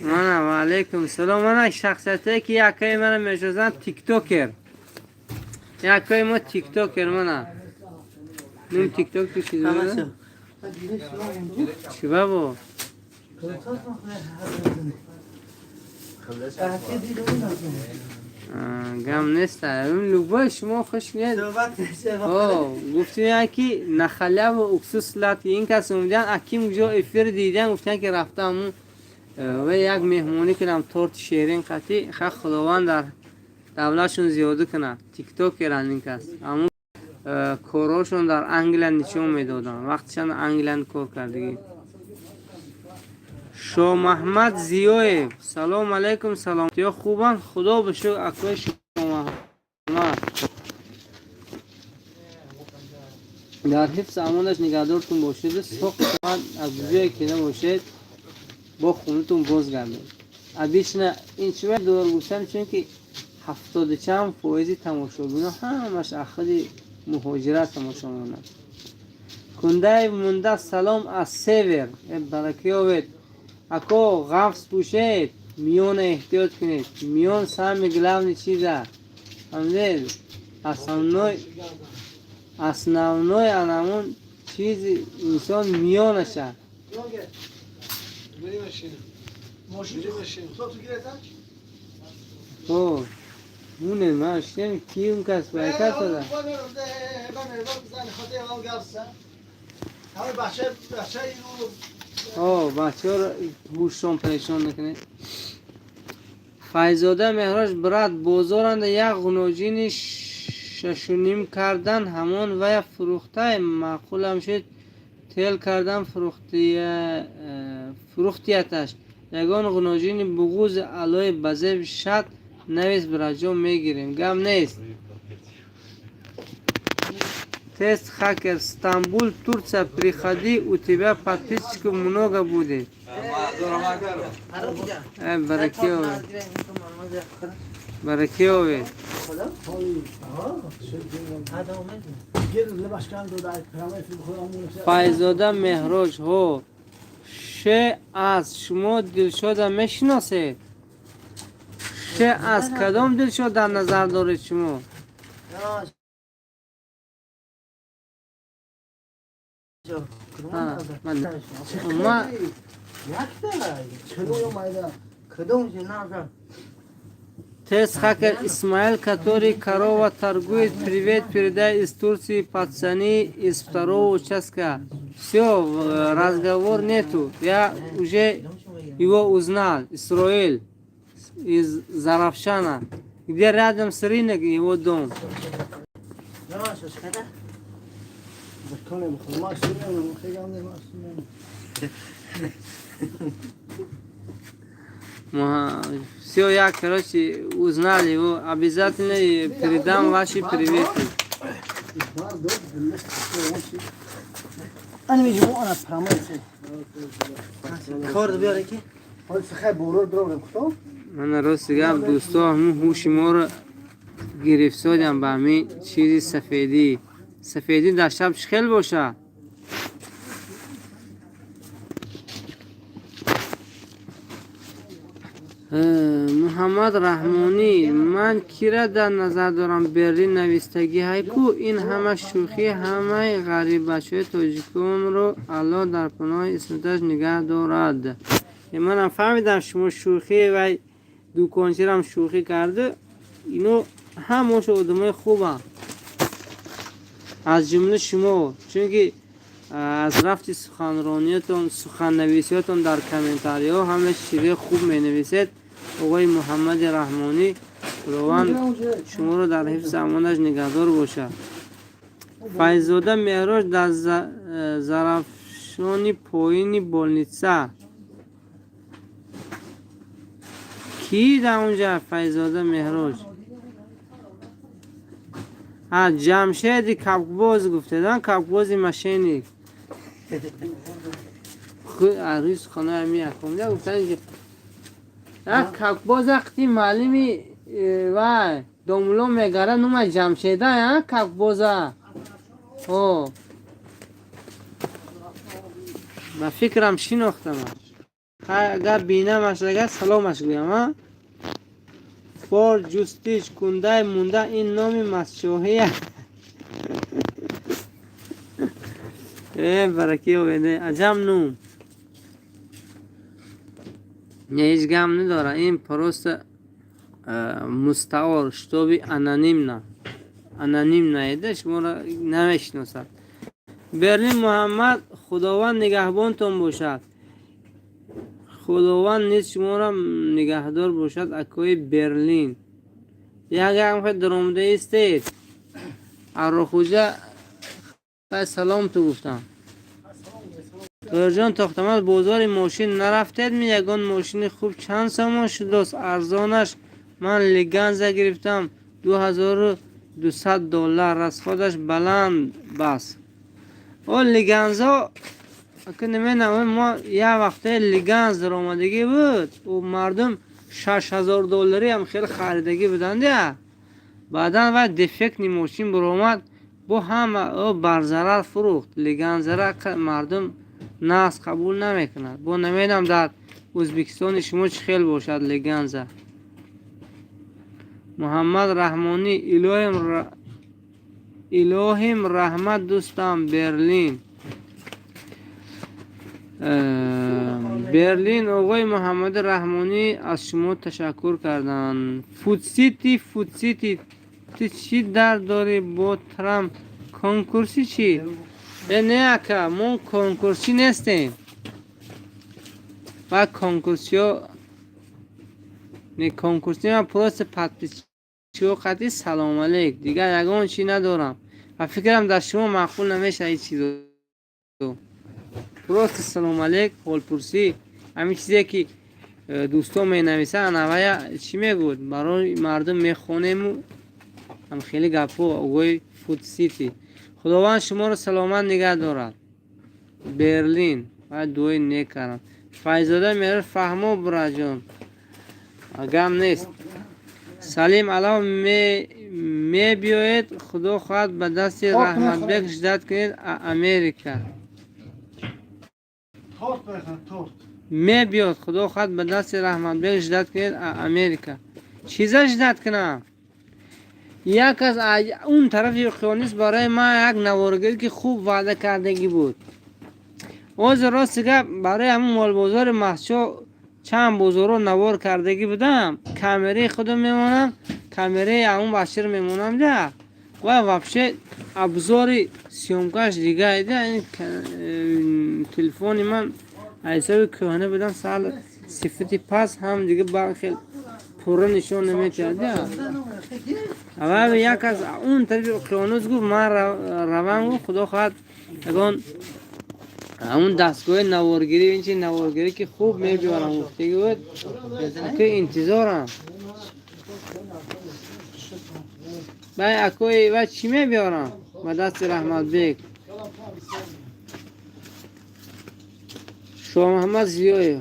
و علیکم سلام. من شخصیتی که یکی من میشناسن تیک توکر یکی ما تیک توکر من نیم تیک توک تو چیزی بوده چی بابا گم نیست اون لوبای شما خوش میاد گفتیم یکی نخله و اکسوس لات این کس اومدن اکیم جا افیر دیدن گفتن که رفتم و یک مهمونی کنم تورت شیرین قطعی خیلی خداوند در دولتشون زیاده کنه تیک توک کرن این کس همون کاراشون در انگلند نشون میدادن وقتشان انگلند کار کردگی شو محمد زیوی سلام علیکم سلام یا خوبان خدا بشو اکوی شما محمد در حفظ امانش نگهدارتون باشید صبح از جایی که نباشید با خونتون باز گردید ادیشن این چوه دور گفتن چون که 70 چند فویزی تماشاگونا همش اخدی مهاجرت تماشاگونا کنده مونده سلام از سیور برکی آوید اکو غفص پوشید میون احتیاط کنید میون سهم گلو چیزه همدید اصنونوی انمون چیزی انسان میونشه اوه مونه من شدیم کی اون کس برکت داده بچه ها رو گوشتون پریشان نکنه فیضاده مهراج برد بازارند یک غنوجین 6.5 کردن همون و فروخته معقولم شد تیل کردن فروختیتش یگان غنوجین بغوز علای بزه شد نویس برجام میگیریم گم نیست тест хакер Стамбул, Турция, приходи, у тебя подписчиков много будет. Баракиове. Файзода Мехрож, شه از شما دلشاد میشناسید؟ شه از کدام دلشاد در نظر دارید شما؟ ما Тез хакер Исмаил, который корова торгует, привет, передай из Турции пацаны из второго участка. Все, разговор нету. Я уже его узнал. Исраиль из Заравшана, где рядом с рынок его дом. Все, я, короче, узнал его. Обязательно передам ваши приветы. أنا مجموعة أنا برامج خورد بياركي هل سخاء بورود رو بخطو من راست گفت دوستا همون هوش ما رو گرفتادم به همین چیزی سفیدی در شب خیلی باشه. محمد رحمانی من کی را در نظر دارم برلین نویستگی های کو این همه شوخی همه غریب بچه تاجیکان رو الله در پناه اسمتش نگه دارد. من هم فهمیدم شما شوخی و دوکانچی را هم شوخی کرده. اینو هموش آدمای خوبه از جمله شما، چون که از رفت سخنرانیتون سخننویسیتون در کامنتاری ها همه چیز خوب می نویسید. آقای محمد رحمانی خداوند شما رو در حفظ امانش نگهدار باشه. فیضزاده مهراج در زرافشان پایین بالنیتسا کی در اونجا؟ فیضزاده مهراج جمشید کپباز گفته دن، کپباز مشینی عروس خانه همی اکمده گفتن که کپباز اختی معلمی و دوملو میگره نوم جمشیده کپبازه با فکرم شناختم اگر بینمش اگر سلامش گویم فور جستیج کنده مونده این نام مسشوهیه برکی اویده عجب نوم نه هیچ گم نداره. این پروست مستعار شتابی انانیم نایده شما را نمیشناسد. برلین محمد خداوند نگهبانتون باشد. خداوند نیست شما را نگهدار باشد. اکوی برلین یک هم درآمده استید عراخوجه سلام تو گفتم. جان تختمت بازار ماشین نرفتید می یگان ماشین خوب چند سامان شده است ارزانش من لیگنز گرفتم $2200 از خودش بلند بس. اون لیگنز ها که نمینم ما یه وقته لیگنز در آمدگی بود و مردم $6000 هم خیلی خریدگی بودند دیگه. بعدا و دفکت نی ماشین برآمد با همه برزرر فروخت. لیگنز را مردم ناس قبول نمیکنند. با نمیدم در ازبکستان شما چه خیلی باشد لیگنز. محمد رحمانی الهیم رحمت دوستم برلین. برلین آقای محمد رحمانی از شما تشکر کردن. فود سیتی تو چی در داری با ترام کنکورسی چی؟ نه اکا ما کنکورسی نیستیم و کنکورسی ها نه کنکورسی ما پروست پتپیچی و قطعی سلام علیک دیگر یگان چی ندارم و فکرم در شما معقول نمیشه ای چیزو پروست سلام علیک حال پرسی همین چیزی که دوستا می نویسن اوه چی میگود برای مردم میخونیم هم خیلی گپو آقای فود سیتی. خداوند شما رو سلامت نگه دارد. برلین و دوی نیک کردم. فیضزاده میره فهمو برا جان گم نیست. سلیم علاو می بیاید خدا خواهد به دست رحمت بک شدت کنید امریکا. تورت بخور تورت. می بیاد خدا خواهد به دست رحمت بیگ اجداد کنید امریکا. چیزا اجداد کنم. یک از اون طرف اقیانوس برای ما یک نوارگری که خوب وعده کردگی بود. از راست که برای همون مالبازار محشو چند بزرگ نوار کردگی بودم. کامری خودم میمونم، کامری همون باشر میمونم ده. و واپشه ابزار سیامکش دیگه ایده. این تلفنی من ایسا کهنه بدم سال صفتی پس هم دیگه برخی پوره نشون نمیتیده. اول یک از اون طرف اقیانوس گفت من روان گفت خدا خواهد اگان اون دستگاه نوارگیری اینچه نوارگیری که خوب میبیارم گفته بود اکوی انتظارم بای اکوی و چی میبیارم و دست رحمت بیگ شما محمد زیای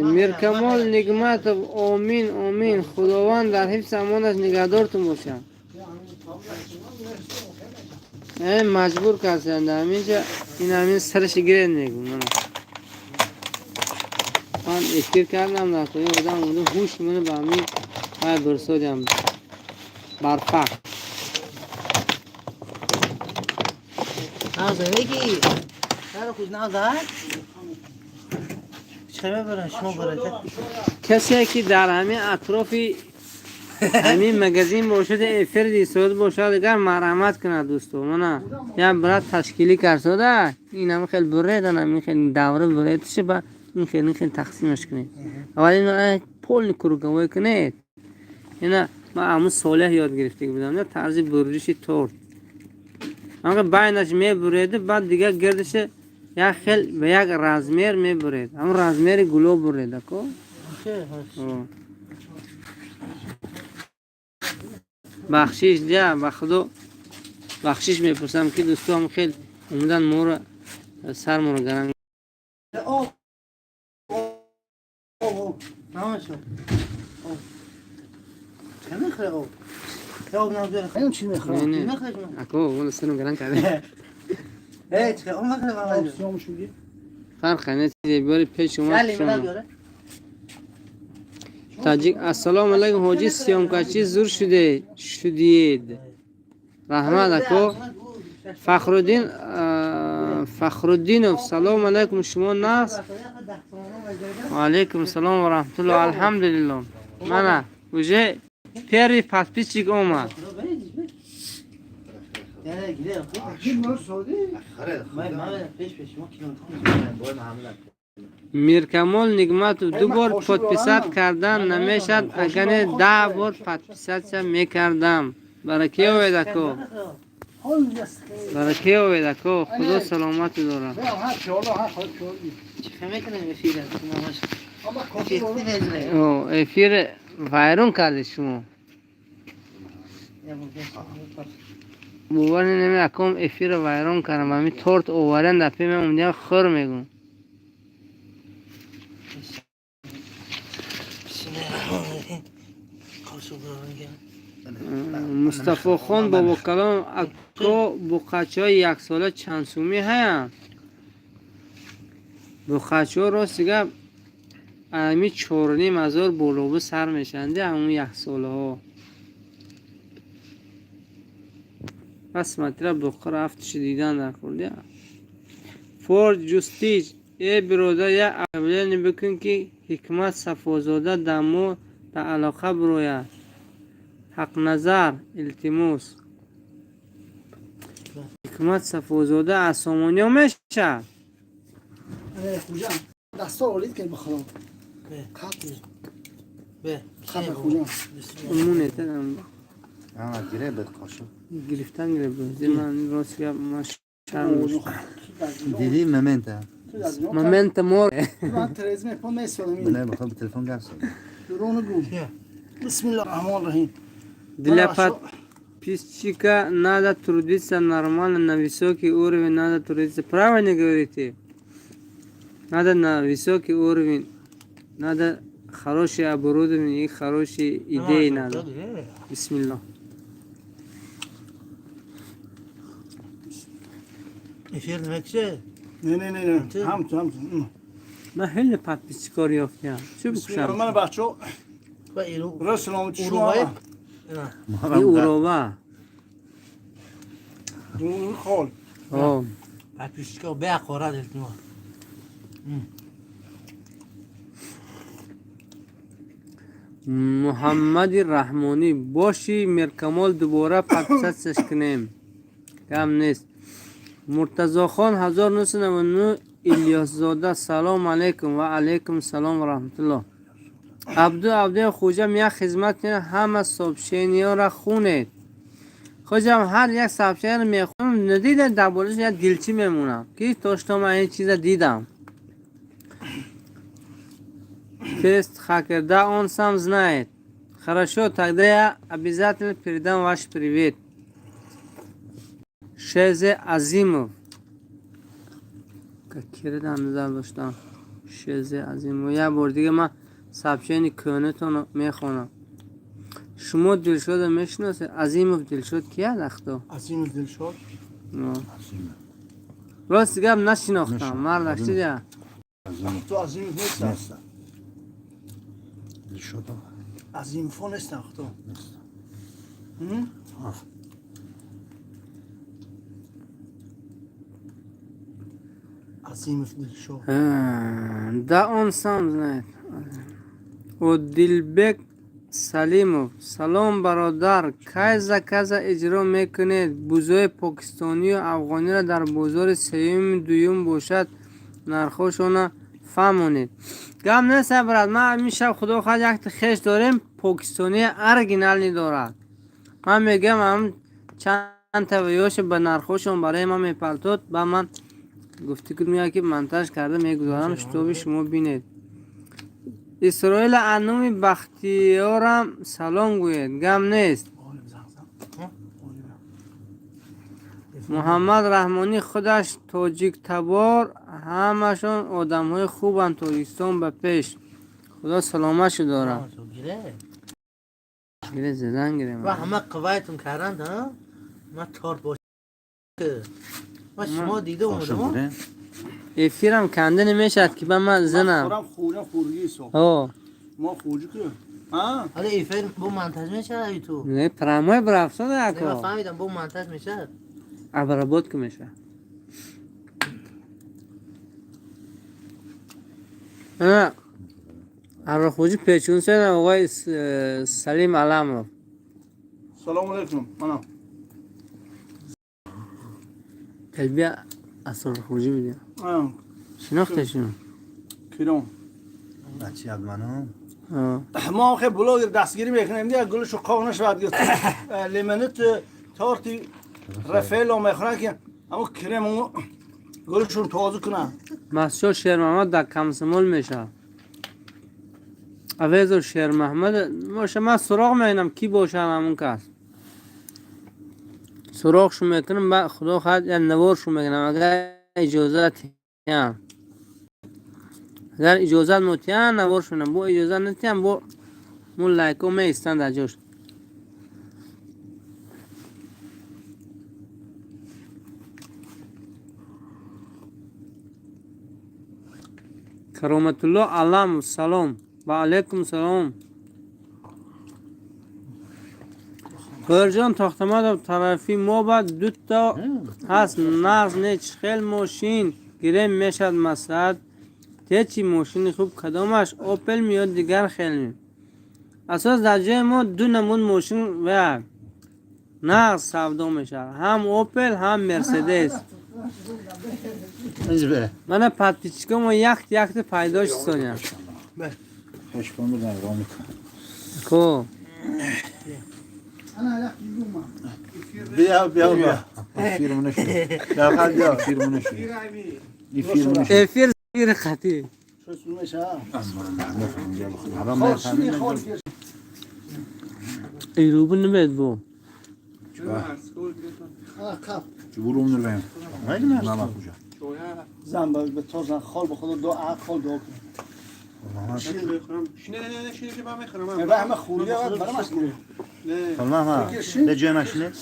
میر کمال نگمت آمین آمین خداوند در حفظ امانش نگهدارتون باشم مجبور کردند همینجا این همین سرش گیره نگم من اشتیر کردم در کنیم بودم هوش منو به همین های برسودیم برفق نازه میگی سر خود نازه چه برن شما برده کسی که در همین اطرافی همین مگزین باشد افردی سود باشد اگر مرحمت کنه دوستو منه یا برات تشکیلی کرده این هم خیلی بره دانه این خیلی دوره بره تشه با این خیلی تقسیمش کنید اول این پول نکروگوی کنید اینا ما همون صالح یاد گرفته بودم نه طرز بردیشی تورت اما باینش می بریده بعد دیگه گردش یا خیلی به یک رزمیر می برید همون رزمیر گلو بریده کو بخشیش ده به خدا بخشیش میپرسم که دوستو هم خیلی اومدن مورا سر مورا گرم اوه نامشو چه میخوره اوه اوه نامشو این چی میخوره؟ نه نه اکو اون سرم گرم کرده چه اون میخوره مامانجو سیامشو گیر فرق نه چیزی باری پیش اومد گلی شما بیاره تاجیک السلام علیکم حاجی سیامکچی زور شدید رحمت اکو فخرالدین سلام علیکم شما ناس و علیکم السلام و رحمت الله الحمدلله من وجه پیری پاسپیچیک اومد میرکمال نگمت دو بار پادپیسات کردن نمیشد اگر 10 بار پادپیسات میکردم برای کی اوید اکو برای کی اوید اکو خدا سلامت دارم چه میکنه میفیره ماماش او افیر وایرون کردی شما بوانی نمی اکم افیر وایرون کردم همی تورت اوورن دفعه من اومدیم خور میگم مصطفی خان با کلام اکو بخچه های یک ساله چند سومی هست بخچه ها راست دیگه همی 4,500 بولوبه سر میشنده همون یک ساله ها پس مطلب دختر هفتش دیدن در خورده فورد جستیج ای برادر یک اولیه بکن که حکمت صفازاده دمو در علاقه بروید حق نظر التماس حکمت صفازاده از سامانیا میشه خوجم دستا ولید که بخورم به خب خوجم امونه تدم گیره بد قاشو گرفتن گرفت من راست ما شرم گوشت دیدی ممنته момента мор من ترزمه پا میسونم بله بخوام تلفن گرس درون گو بسم الله الرحمن الرحیم для подписчика надо трудиться нормально на высокий уровень надо трудиться правильно говорите надо на высокий уровень надо хорошее оборудование и хорошие идеи надо бисмилlah افیر نمیشه نه هم من خیلی پدپیچکار یافتم چی بسم الله بکشم؟ من بچه و ایرو را سلامت شما اروپای این اوروبا دون خال آه پتوشکا به اقارت اشتما محمد رحمانی باشی میرکمال دوباره پدپیچش کنیم کم نیست مرتضی خان 1999 الیاس زاده سلام علیکم و علیکم سلام و رحمت الله عبدو خوجم یک خدمت کنه همه صبحشینی ها را خونید خوجم هر یک صبحشینی رو میخونم ندیدم در بارش یک دلچی میمونم که توشتا من این چیز دیدم тест хакер, да, он сам знает. Хорошо, тогда я обязательно передам ваш привет. Шезе Азимов. Как кирдам дاشتم. شیزه عظیمو. یه بار دیگه من سبشین کنتون رو میخونم. شما دلشاد میشناسه؟ عظیموف دلشاد کیه دختو؟ عظیم دلشاد راست گم نشناختم. مرد اشتیده؟ تو عظیم نیستم شده عظیم فون نیستم تو عظیم دلشاد Да, он сам знает. Дилбек Салимов. Салом, бародар. Каза اجرا میکنید. بوزای پاکستانی و افغانی را در بازار سوم دوم باشد. نرخشان فهمونید. گم نیست برات. ما همیشه خدا خواهد یک خیش داریم. پاکستانی ارگینال ندارد. من میگم هم چند تا ویوش به نرخشان برای ما میپلتود. با من گفتی که میاد که منتج کرده میگذارم شتابی شما بینید. اسرائیل انومی بختیارم سلام گوید. گم نیست. محمد رحمانی خودش تاجیک تبار همشون آدم های خوبن. تاجیکستان به پیش. خدا سلامتشو دارم. گیره زدن گیره و همه قوایتون کردن ها؟ من تار باشه ما شما دیده اومدم افیرم کنده نمیشد که به من زنم. خورم خورم خورگی سو آه ما خوجی که ها حالا این فیلم با منتج میشه ای تو نه پرامای برافسان من اکا فهمیدم با منتج میشه عبراباد که میشه. نه عبر خوجی پیچون سه آقای سلیم علم رو. سلام علیکم منم تلبیه اصلا خوجی بیدیم شناختشون کیرم بچه از منو ما خیلی بلاگر دستگیری میکنیم دیگه گلشو قاو نشود گفت لیمنت تارتی رفیل رو میخورن که اما کریم اون گلشون تازه کنن مسجد شیر محمد در کمسمول میشه. اویزو شیر محمد باشه. من سراغ میینم کی باشه همون کس سراغشو میکنم. با خدا خواهد یا نوارشو میکنم اگر اجازت هم اگر اجازت موتیان نوارشو میکنم. با اجازت نتیم با مون لایکو میستن در جاش. کرامت الله علم سلام و علیکم سلام. برجان تاختماد طرفی ما بعد دو تا هست نقص نیچ خیل ماشین گرم میشد مسلحت تیچی ماشین خوب کدامش اوپل میاد دیگر خیل می اساس در جای ما دو نمون ماشین و نقص سودا میشه هم اوپل هم مرسدس. اینجا من پتیچکا ما یک پیداش سونیم خشکان رو نگاه میکن کو بیا فیرمونه شد دقیقا بیا فیرمونه شد این فیرمونه شد افیر زیر خطی شو میشه حرام نفهمید ایروبو نمید بو کف برو اون رو بهم نه ما کجا زن به تو زن خال به خدا دو عقل خال دو کن شینه که من میخورم به همه خوری ها برام است کنی سلام ها به جای ماشینه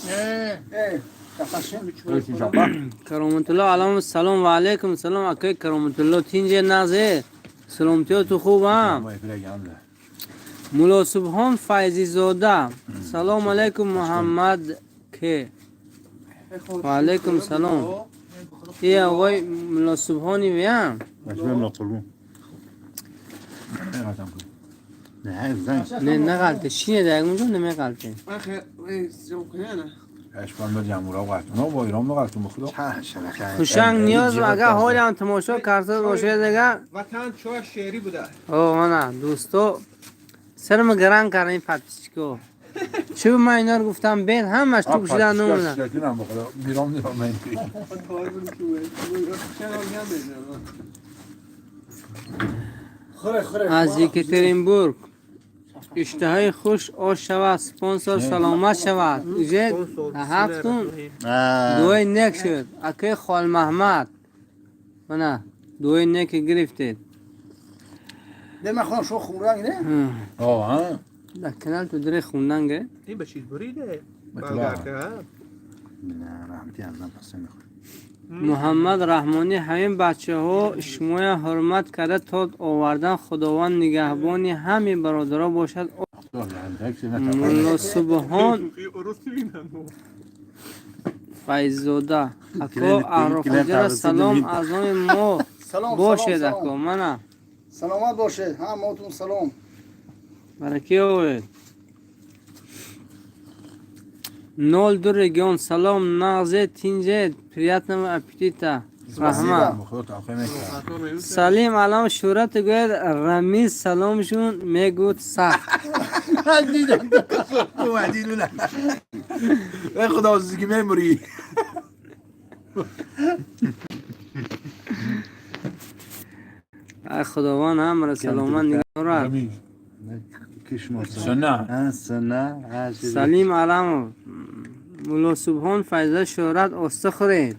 کرامت الله علام سلام و علیکم سلام اکی کرامت الله تینجه نازه سلامتیاتو خوبم. ما بگم ده مولا سبحان فیضی زاده. سلام علیکم محمد که. و علیکم سلام. ای آقای مولا سبحانی ویم. مجبورم نقلون نه زن نه نغلطه شینه در اونجا نمیغلطه. من خیلی جمع کنه نه اشکال به جمهورا قطعا با ایران نقلتون بخدا خوشنگ نیاز و اگه حالی هم تماشا کرده باشه دیگه. وطن چوه شعری بوده اوه نه دوستو سرم گران کردن این پتیسکو. چه من اینا رو گفتم بین همش تو کشیدن نمونه. شکرم بخدا میرام نیرام من توی من کار بودم که باید چه هم بزنم خوره از یکترینبورگ اشتهای خوش آش شود سپانسر سلامت شود اوجه هفتون دوی نک شد اکی خال محمد منه دوی نک گرفتید ده من خودم شو خونرنگ نه آه در کنال تو دره خوندن گره این به چیز بریده بطلع. بلگر که نه رحمتی ازم پسه میخوری محمد رحمانی همین بچه ها شما حرمت کرده تا آوردن خداوند نگهبانی همه برادرها باشد. مولا سبحان ارسطو بینن فیضزاده اکا اعرافجر سلام از آن ما سلام باشد سلام اکا منه سلامت باشه همتون سلام برای کی آوید 02 رегион سلام نازه تینجه приятного аппетита رحمت بخدا تاخیر میکنم سلیم الان شورت گوید رمیز سلامشون میگود سخت دیدم تو مدینو نه ای خدا عزیزی که میموری ای خداوند هم را سلامت نگه دارد. سنه سلیم علم مولا سبحان فیضه شهرت استخورید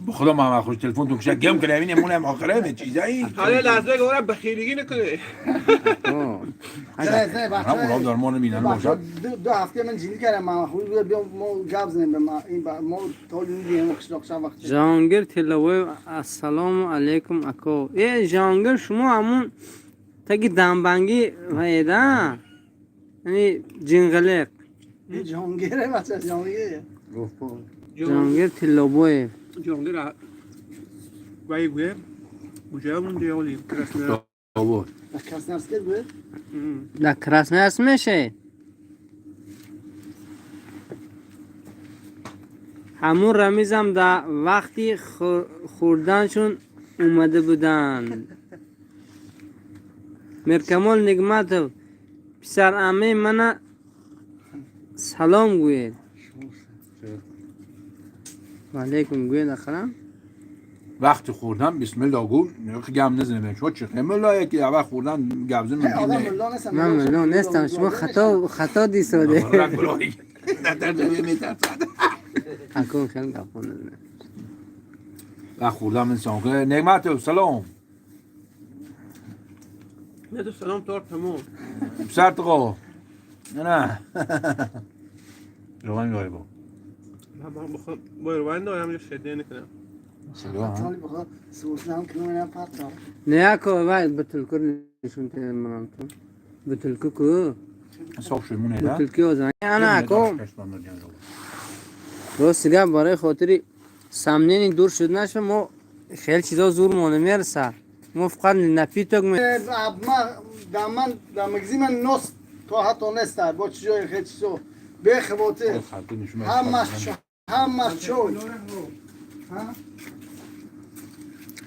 بخدا محمد خوش تلفن تو کشک گم کنه ببینیم اونم آخره به چیزایی حالا لحظه گورم بخیلگی نکنه هم اونا درمان مینن باشد دو هفته من جینی کردم من خوب بیام ما جاب زنیم به ما این ما طول میدیم قشلاق شب وقت جهانگیر تلوی السلام علیکم اکو ای جهانگیر شما همون تگی دنبنگی ویده یعنی جنگلیق این جهانگیره بچه جهانگیره جهانگیر تلوی جانگیر وای گوه کجا مونده اولی کرسنه آبود کس نرسکت بود در کراسنرس میشه همون رمیزم در وقتی خوردنشون اومده بودن مرکمال نگمت پسر امه من سلام گوید و علیکم گوید اخرم وقت خوردن بسم الله گو نخ گم نزنه شو چه ملا که اول خوردن گبزه آدم ممکنه ملا نیستم من ملو نیستم شما خطا دیساده رنگ بلایی نتر جویه میترسد اکون خیلی گفونه وقت خوردن من سامکه نگمت سلام نه تو سلام تار تمام بسر تقا نه روان گای با من بخوام با روان دارم یه شده نکنم حالی بخواه سوزنم کنم اینم پتا نه اکو باید بطلکو نشون تیدن منم تو بطلکو که صاف شمونه ده بطلکی آزمانی انا اکو راست دیگه برای خاطری سمنین دور شد نشه ما خیلی چیزا زور مانه میرسه ما فقط نپیتوک می من دمگزی من نست تو حتی نستر با چی جای خیلی چیزو به خباته همه چوی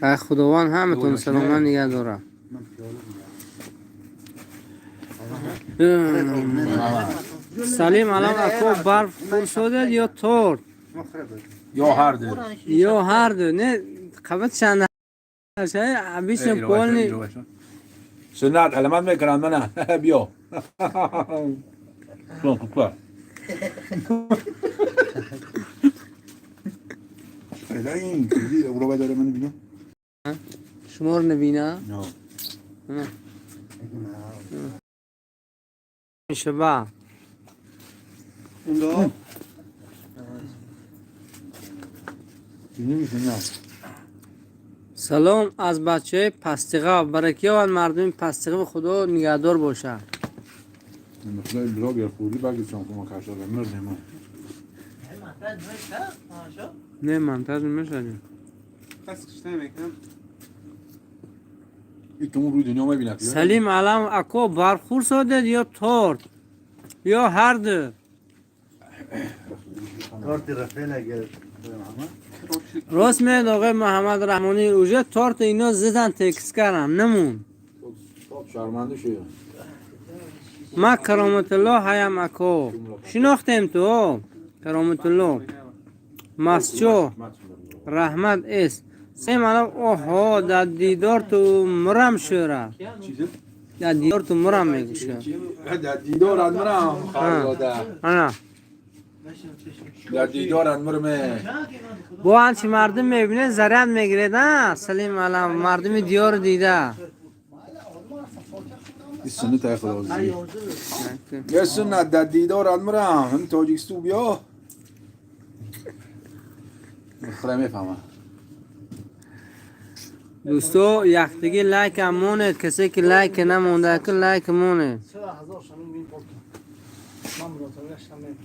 ای خداوند همتون سلامت نگه داره سلیم الان اکو برف خور شده یا تورت یا هر ده یا هر دو نه قبل چند شای بیشتر پول نی سنت علمت میکنن من بیا کن کن خیلی این چیزی اروپا داره من بینم شمار نبینه نه شبا اونجا بینی میشه نه سلام از بچه پستیقا. برای کیا و مردم پستیقا خدا نگهدار باشه. مثلا بلاگر خوری بگید چون که ما کشار مردیم ما. نه منتظر میشدیم. خاص کشته میکنم. این تو اون روی دنیا میبینه. سلیم علم اکو برخورد ساده یا تورت یا هر دو. تارت رفیل اگر راست میاد آقای محمد رحمانی اوجه تورت اینا زدن تکس کردن نمون. شرمنده شده. ما کرامت الله هایم اکو شناختیم تو کرامت الله مسجو رحمت است سیم علم اوه در دیدار تو مرم شوره چیزی؟ در دیدار تو مرم میگوشه در دیدار انمرم خواهده. انا در دیدار انمرم. با هنچی مردم میبینه زرد میگیره نه سلیم علم مردم دیار دیده این سنت های خدازی. یه سنت در دیدار انمرم. هم تاجیکستو بیا. خدا میفهمه. دوستو یکتیگی لایک هم مونید کسی که لایک نمونده که لایک مونید 3000 شمین بین پاک من مرتبه شمین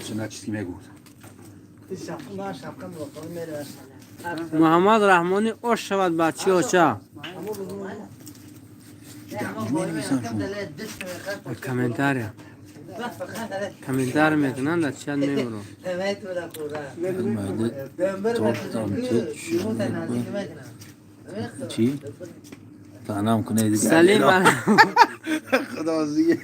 سنت چیزی میگود. این شفت نه شفت مرتبه میره محمد رحمانی اوش شود بچه ها چه کامنتاریا کامنتار میکنن در چند میبرو چی؟ تنم کنه دیگه. سلیم علم خدازی.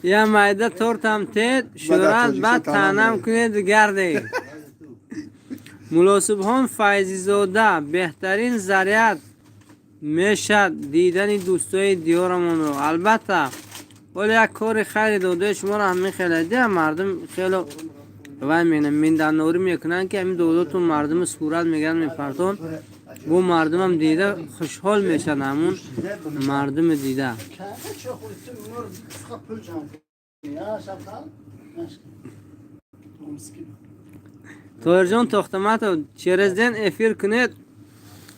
یا مایده تورت هم تید شورت بعد تنم کنید گرده ملاسب هم فایزی زاده بهترین ذریعت میشد دیدن دوستای دیارمون رو. البته ولی یک کار خیلی داده شما رو هم میخیلی دیگه مردم خیلی وای میگنم من در نوری میکنن که همین دولتون مردم صورت میگن میپرتون بو مردم هم دیده خوشحال میشن همون مردم دیده طاهر جان تختمت چرزدن افیر کنید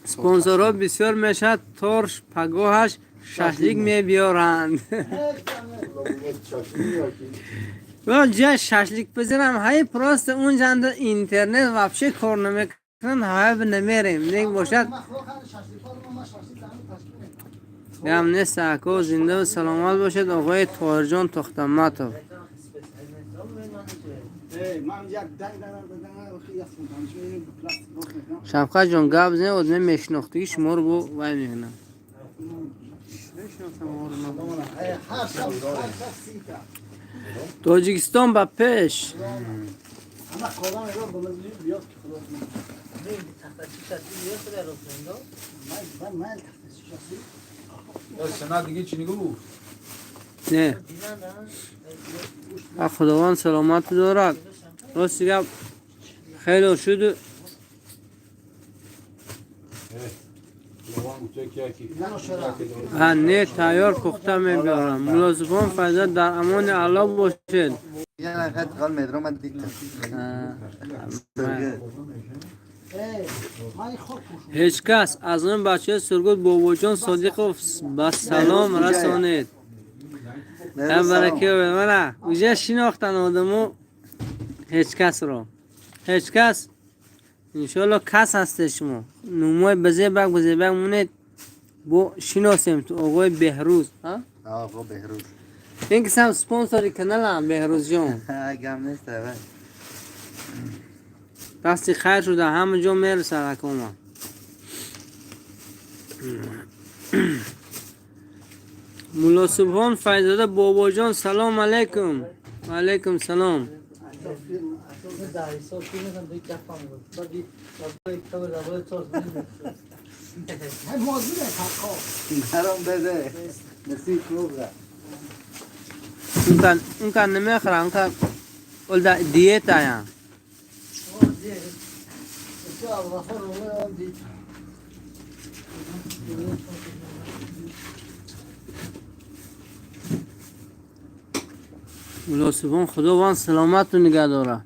سپانسرها بسیار میشد ترش پگاهش ششلیک میبیارند و جا ششلیک بزنم های پراست اونجا اندر اینترنت وابشه کار نمیکنن های نمیریم نیک باشد هم نیست اکو زنده و سلامت باشد آقای طاهر جان تختمت من یک دنگ شفقت جان گاب زنه آدمه میشناختی شما رو بو وای میکنم تاجیکستان با پیش سنت دیگه چی نگو؟ نه خداوند سلامت دارد راستی گفت خیلی شد نه تیار پخته میبرم ملازفان فضل در امان الله باشد یه نقد قال مدرو من دیگه هیچ کس از این بچه سرگوت بابا جان صادق با سلام رسانید هم برکه و منه اوجه شناختن آدمو هیچ کس رو هیچ کس انشالله کس هسته شما نمای بزیبک مونید بو شناسیم تو آقای بهروز آقا بهروز این کسی هم سپانساری کنال هم بهروز جان گم نیست اول دستی خیر شده همه جا میرسه رکومه مولا سبحان فیضاده بابا جان سلام علیکم و علیکم سلام نرم بده نسی کلوب اون کن نمیخوره اون کن اول دیت آیا مولا سبحان خداوند سلامت رو نگه داره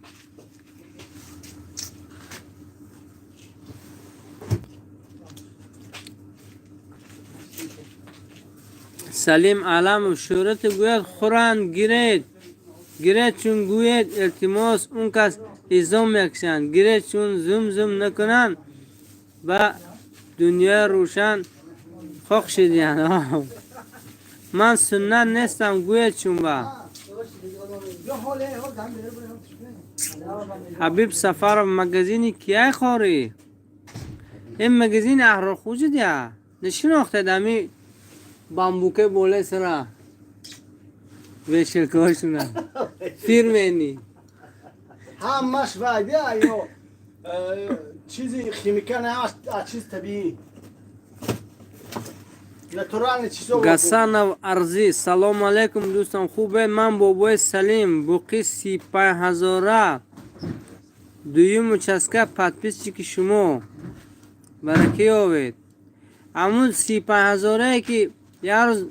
سلیم علم شورت گوید خورند گیرید چون گوید التماس اون کس ایزام میکشند گیرید چون زم زم نکنند و دنیا روشن خوک شدیان من سنت نیستم گوید چون با حبیب سفر مگزینی کیای خوری این مگزین احرار خوجه دیا نشناخته دمی بامبوکه بوله سرا ویشلکاشونه فیرمینی همش وعده اینو چیزی خیمیکا نه چیز طبیعی ناتورال چیزو گسان ارزی سلام علیکم دوستان خوبه من بابای سلیم بوقی 35,000 دویم участка подписчики که شما برکی آوید همون 35,000 که یه روز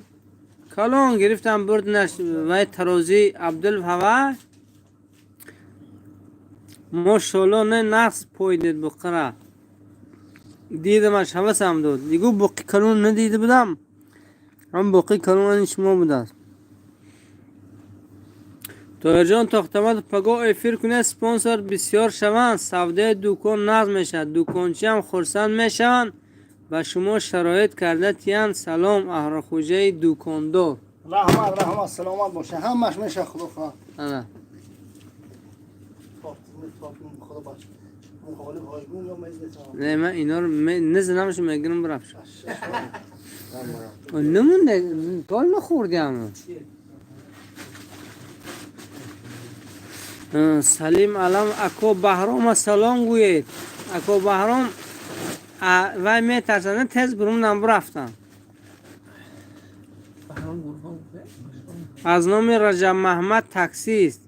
کلان گرفتم بردنش و ترازی عبدالهوا ماشاءالله نه نقص پویدید بقره دیدمش حوثم داد دیگو باقی کلون ندیده بودم هم باقی کلون شما بوده تایر جان تاختمت پگاه افیر کنه سپانسر بسیار شوند سوده دوکان نقض میشد دوکانچی هم خرسند میشوند و شما شرایط کرده تیان سلام احراخوجه دوکاندار رحمت سلامت باشه همش میشه خدا خواهد انا خدا باشه مخالف هایگون یا مزد نه من اینا رو نزنمش میگیرم برفش نمونده تال نخوردی همون سلیم علم اکو بهرام سلام گوید اکو بهرام و میترسنه تز برون نم برفتم از نام رجب محمد تاکسی است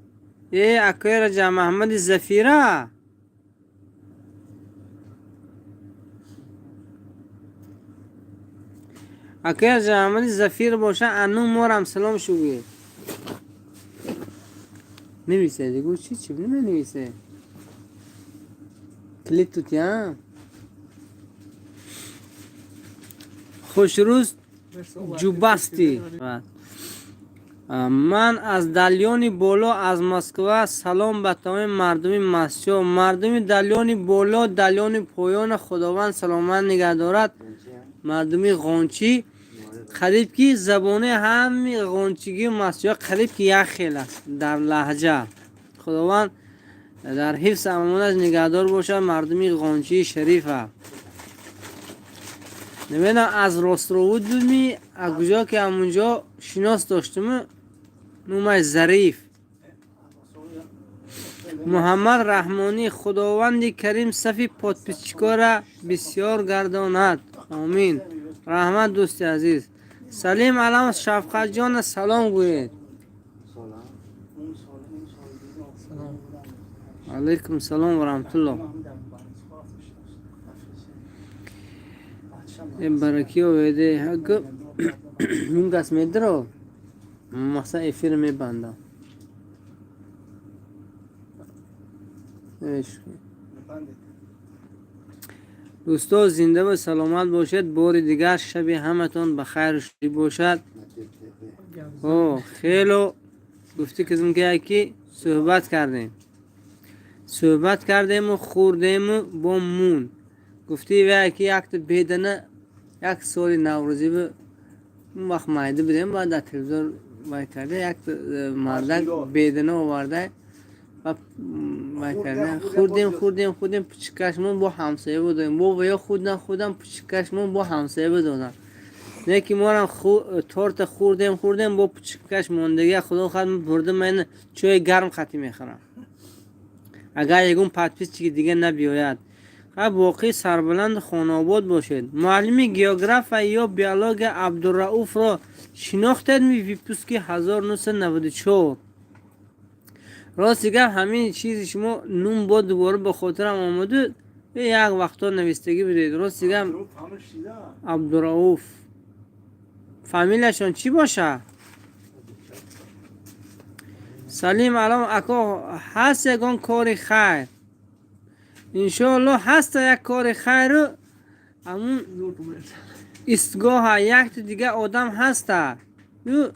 اکوی رجب محمد زفیره اکوی رجب محمد زفیر باشه انو مارم سلام شو گوید نویسه دیگو چی نویسه کلیت تو تیم خوش روز جوباستی من از دلیانی بالا از مسکو سلام به تمام مردم مسجد مردم دلیانی بالا دلیانی پایان خداوند سلامت نگه دارد مردم غانچی قریب کی زبانه هم غانچگی مسجد قریب کی یک خیل است در لهجه خداوند در حفظ امانش نگهدار باشد مردم غانچی شریفه نمیدونم از راستروود بودمی از کجا که همونجا شناس داشتم نومش ظریف محمد رحمانی خداوند کریم صفی پادپیچکار بسیار گرداند آمین رحمت دوست عزیز سلیم علم شفقت جان سلام گوید علیکم سلام و رحمت الله این برکی اویده حق این قسمه درو مثلا افیر می بندم دوستا زنده و سلامت باشد بار دیگر شب همتون بخیر و شادی باشد خیلی گفتی که که صحبت کردیم و خوردیم با مون گفتی و که یک بدنه یک سال نوروزی به اون وقت مایده بودیم بعد در تلویزیون وای کرده یک مردک بدنه آورده و وای کرده خوردیم پچکشمون با همسایه بودیم با ویا خودم پچکشمون با همسایه بودن نه که ما هم تورت خوردیم با پچکش موندگی خدا خواهد بردم من چای گرم خطی میخورم اگر یکون پادپیس چی دیگه نبیاید واقعی سربلند خانواد باشد معلم گیوگراف یا بیولوژی عبدالرؤوف را شناختید می ویپوسکی 1994 راستی گفت همین چیزی شما نون با دوباره به خاطرم آمده یک وقتا نوشتگی بدید راستی گفت عبدالرؤوف فامیلشان چی باشه سلیم علام اکا هست یکان کار خیر انشاءالله هست یک کار خیر همون استگاه یک دیگه آدم هست دو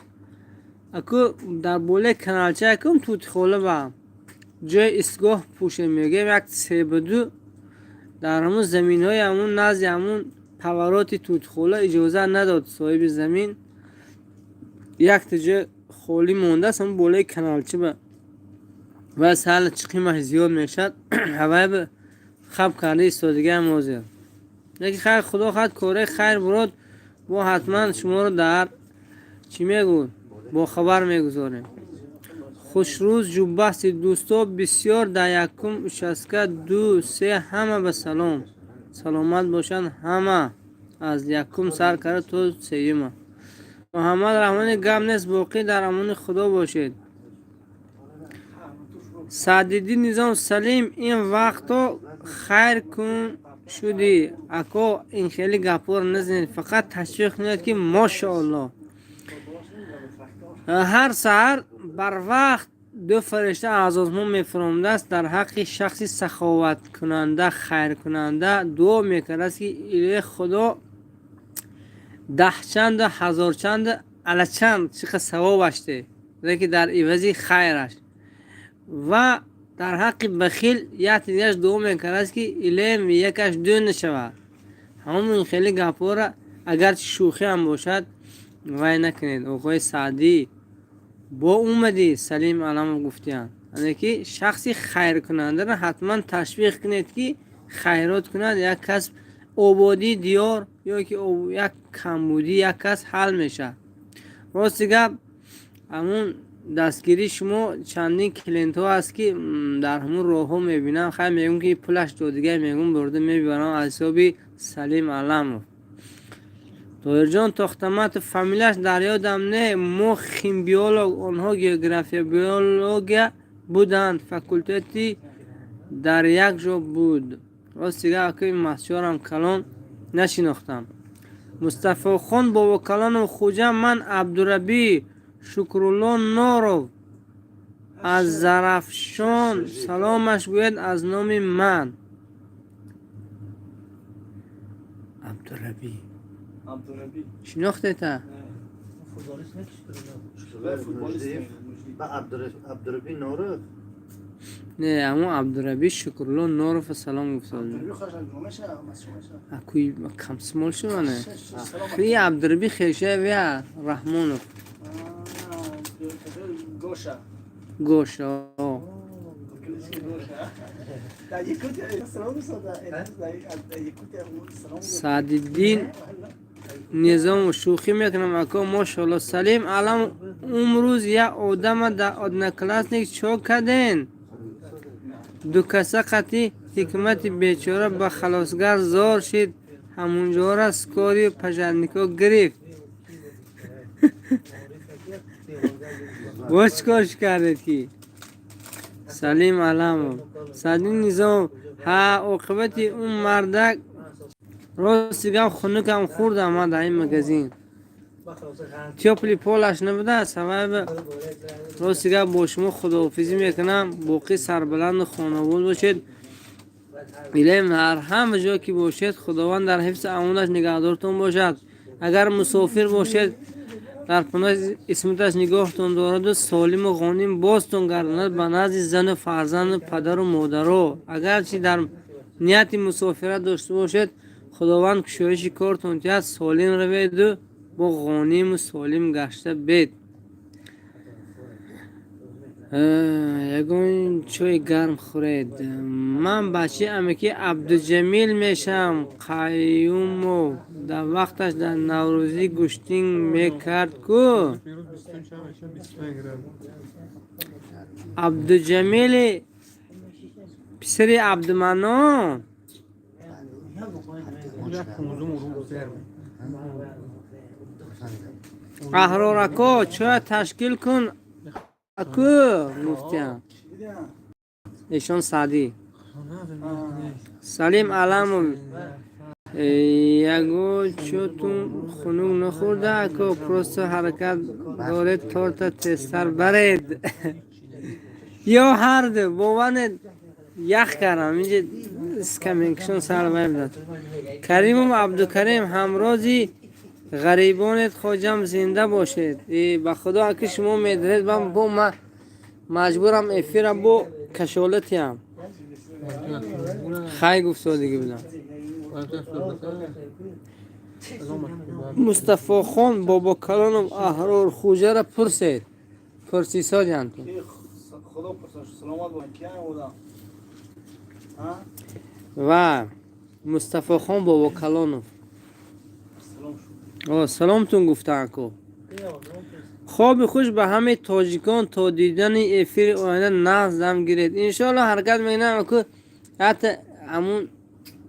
اکو در بوله کنالچه اکم توت خوله با جای استگاه پوشه میگه یک 3-2 در همون زمین های همون نزد همون پورات توت خوله اجازه نداد صاحب زمین یک تجه خولی مونده است همون بوله کنالچه با و سال قیمتش زیاد میشد هوای به خب کرده ایستادگی هم موزه یکی خیر خدا خواهد کاره خیر برود با حتما شما رو در چی میگو با خبر میگذاریم. خوش روز جوبست دوستا بسیار در یکم شسکه 2-3 همه به سلام سلامت باشند همه از یکم سر کرده تو سیمه محمد رحمانی گم نیست باقی در امان خدا باشید. سعدالدین نظام سلیم این وقتا خیر کن شدی اکو این خیلی گپور نزنید فقط تشویق نیاد که ماشاءالله هر سحر بر وقت 2 فرشته از آسمان میفرموده است در حق شخصی سخاوت کننده خیر کننده دعا میکرده است که الهی خدا 10 چند 1000 چند الا چند چقدر ثوابش ده که در عوضی خیرش و در حق بخیل یک دیگرش دعا میکرده است که الهی یکش 2 نشود. همون خیلی گپوره اگر شوخی هم باشد وای نکنید. آقای سعدی با اومدی سلیم علم گفتیان یعنی که شخصی خیر کننده را حتما تشویق کنید که خیرات کند. یک کس آبادی دیار یا که یک کمبودی یک کس حل میشه. راستی گپ همون دستگیری شما چندین کلینت ها هست که در همون راه ها میبینم خیلی میگم که پولش دادگاه میگم برده میبرم از حسابی سلیم علم. دایر جان تختمت فامیلش در یادم نه ما خیم بیولوگ آنها گیوگرافیا بیولوگیا بودند فاکولتتی در یک جا بود. راستی که مسیارم کلان نشناختم. مصطفی خان با وکلان و خوجه من عبدالربی شکرالله نورو از زرفشان سلامش گوید از نام من عبدالربی شناخته تا فوتبالیست نکشید با عبدالربی نورو نه اما عبدالربی شکرالله نورو سلام گفتاد اکوی کم سمال شو نه خیلی عبدالربی خیشه ویا رحمانوف گوشا سعدالدین نظام و شوخی میکنم اکا ماشاءالله سلیم علم امروز یا آدم در آدن کلاس نیک چو کدین 2 کسه قطعی حکمت بیچاره به خلاصگر زار شد همونجا را سکاری و پجرنیکا گرفت باش کارش کردید که سلیم علم سعدالدین نظام ها عاقبتی اون مردک راستی گم خونکم خوردم من در این مگزین تیاپلی پولش نبوده سبب راستی گم با شما خداحافظی میکنم باقی سربلند خانواده باشید الهی هر همه جا که باشید خداوند در حفظ امانش نگهدارتون باشد. اگر مسافر باشید در پناه اسمتش نگاهتون دارد و سالم و غانم بازتون گرداند به نزد زن و فرزند و پدر و مادر. اگر چی در نیت مسافرت داشته باشید خداوند کشایش کارتون تیاد سالم روید و با غانم و سالم گشته بید. یگون چای گرم خورید. من بچه امکی عبدالجمیل میشم قیوم و در وقتش در نوروزی گوشتینگ میکرد کو عبدالجمیل پسری عبدالمنان احرارکا چای تشکیل کن اکو گفتیم ایشان سعدی سلیم علم یگو چوتون خنوگ نخورده اکو پروست حرکت دارد تارت تستر برید یا هر دو باوان یخ کردم اینجا اسکمینکشون سر باید داد. کریم و عبدالکریم همرازی غریبانت خواجم زنده باشید. به خدا که شما میدرید من مجبورم افیر با کشالتی هم خیلی گفت دیگه بودم. مصطفی خان بابا کلانم احرار خوجه را پرسیسا جان تو خدا سلامت باش کیا بودم و مصطفی خان بابا کلانم سلام شو سلامتون گفتن کو خواب خوش به همه تاجیکان تا دیدن افیر آینده نزدم گیرید انشالله حرکت میکنم که حتی همون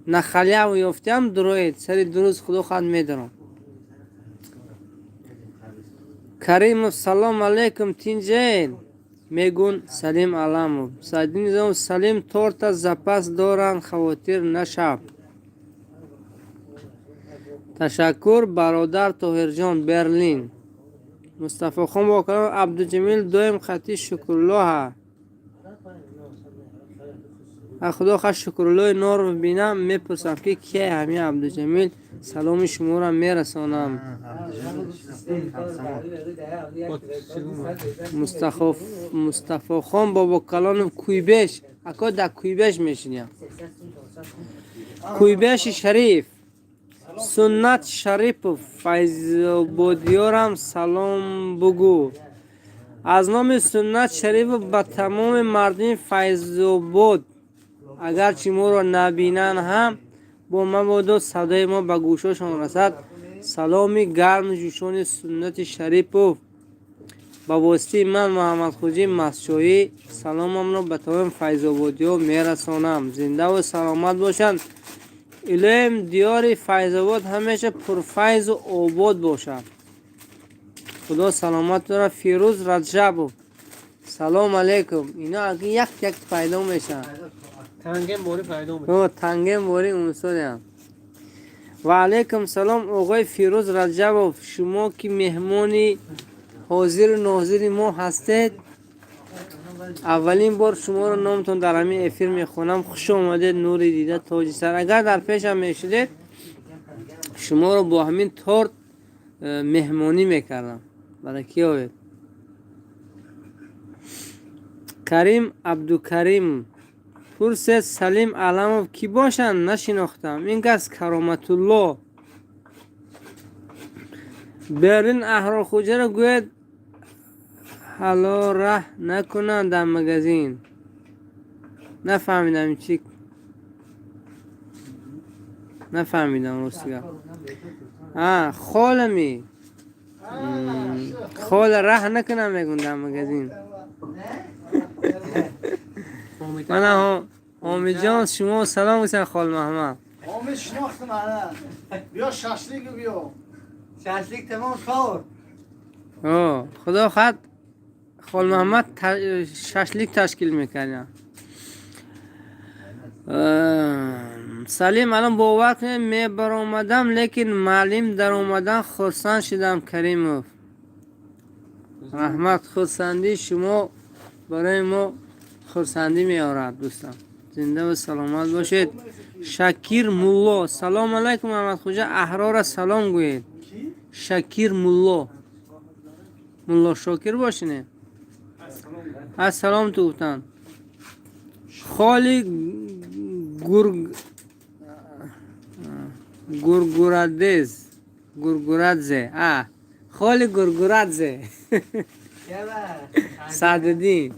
نخلیه و یافتم دروید سری درست خدا خواهد میدارم. کریم سلام علیکم تینجین میگون سلیم علامو سعدی نظام سلیم تورتا زپس دارن خواتیر نشب. تشکر برادر طاهر برلین. مصطفی خان با کلام عبدالجمیل دویم خطی شکرالله خدا خواهد شکرالله نور رو ببینم میپرسم که کیه همین عبدالجمیل سلام شما را میرسانم. مصطفی خان بابا کلان کویبش اکا در کویبش میشینیم کویبش شریف سنت شریف فیض بودیارم سلام بگو. از نام سنت شریف به تمام مردم فیض بود اگر چی ما را نبینن هم با ما بود صدای ما به گوششان رسد. سلامی گرم جوشان سنت شریف با واسطه من محمد خوجی مسجوی سلامم را به تمام فیض آبادی ها میرسانم. زنده و سلامت باشند. الهیم دیار فیض آباد همیشه پرفیض و آباد باشد. خدا سلامت داره. فیروز رجب سلام علیکم. اینا اگه یک پیدا میشن تنگم باری پیدا میشه. تنگم باری اونسان. و علیکم سلام آقای فیروز رجب شما که مهمانی حاضر و ناظر ما هستید. اولین بار شما رو نامتون در همین افیر میخونم. خوش آمدید نوری دیده تاج سر. اگر در پیشم میشدید شما رو با همین تورت مهمانی میکردم. برای کی آوید؟ کریم عبدالکریم پرسید سلیم علامو کی باشن نشناختم. این از کرامت الله برین احرار خوجه رو گوید حالا ره نکنن در مگزین. نفهمیدم چی نفهمیدم رستگاه خالمی خال ره نکنم میگون در مگزین. من حامد جان شما سلام بسن خال محمد. حامد شناخت منه بیا ششلیک بیا ششلیک تمام کار. خدا خواهد خال محمد ششلیک تشکیل میکنه. سلیم الان باور کنید می برآمدم لیکن معلم در اومدن خرسند شدم. کریموف رحمت خرسندی شما برای ما خرسندی میارد دوستان. زنده و سلامت باشید. شکیر مولا سلام علیکم محمد خوجه احرار سلام گوید. شکیر مولا شاکر باشینه. السلام تو گفتن. خالی گرگورادزه خالی گرگورادزه سعدالدین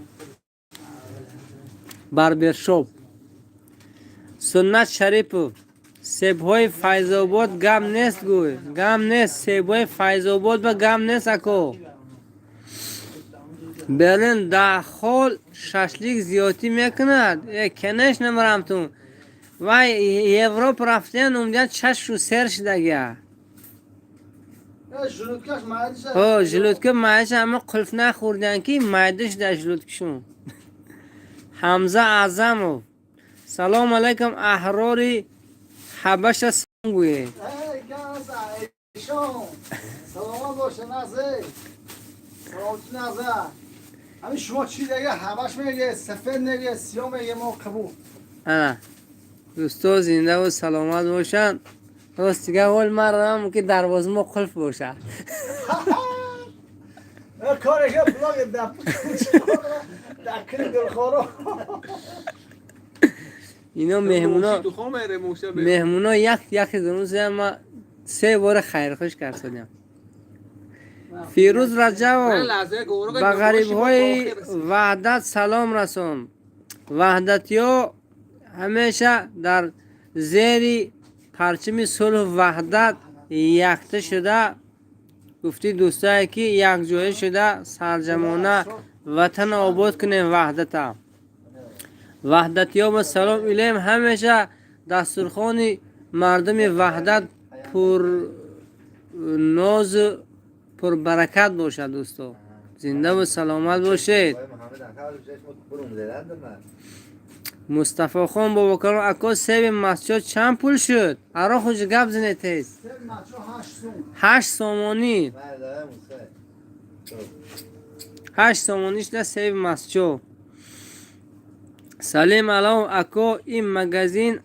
بربرشوب سنت شریف سیب‌های فیض آباد گم نیست گوی گم نیست. سیب‌های فیض آباد با گم نیست اکو. برلین در خال ششلیک زیادی میکند کنش نمرم تو و یوروپ رفتن اومدن چشم رو سر شدگه. جلوتکه معدش همه قلف نخوردن که معدش در جلوتکشون. حمزه اعظم سلام علیکم احراری حبش سنگوی. سلام باشه نازه سلامتی نازه. همین شما چی دیگه حبش میگه سفید میگه سیاه میگه ما قبول. دوستا زنده و سلامت باشن. راستیگه اول مرم که دروازه ما قلف باشه. کاری که بلاگ دکری دلخورو. اینا مهمونا تو خام میره موشه به مهمونا یک روز ما 3 بار خیر خوش کردیم. فیروز رجب به غریب های وحدت سلام رسون. وحدتی ها همیشه در زیر پرچم صلح و وحدت یکته شده. گفتی دوستایی که یک جای شده سرجمانه وطن آباد کنه وحدت. وحدتی ها با سلام ایلیم همیشه دسترخوان مردم وحدت پر ناز پر برکت باشه دوستو. زنده و سلامت باشید. مصطفی خان بابا کرم اکا سیب مسجد چند پول شد؟ ارا خوش گپ زنه تیز 8 سامانی 8 سامانیش ده سیب مسجد. سلام علیکم اکا این مگزین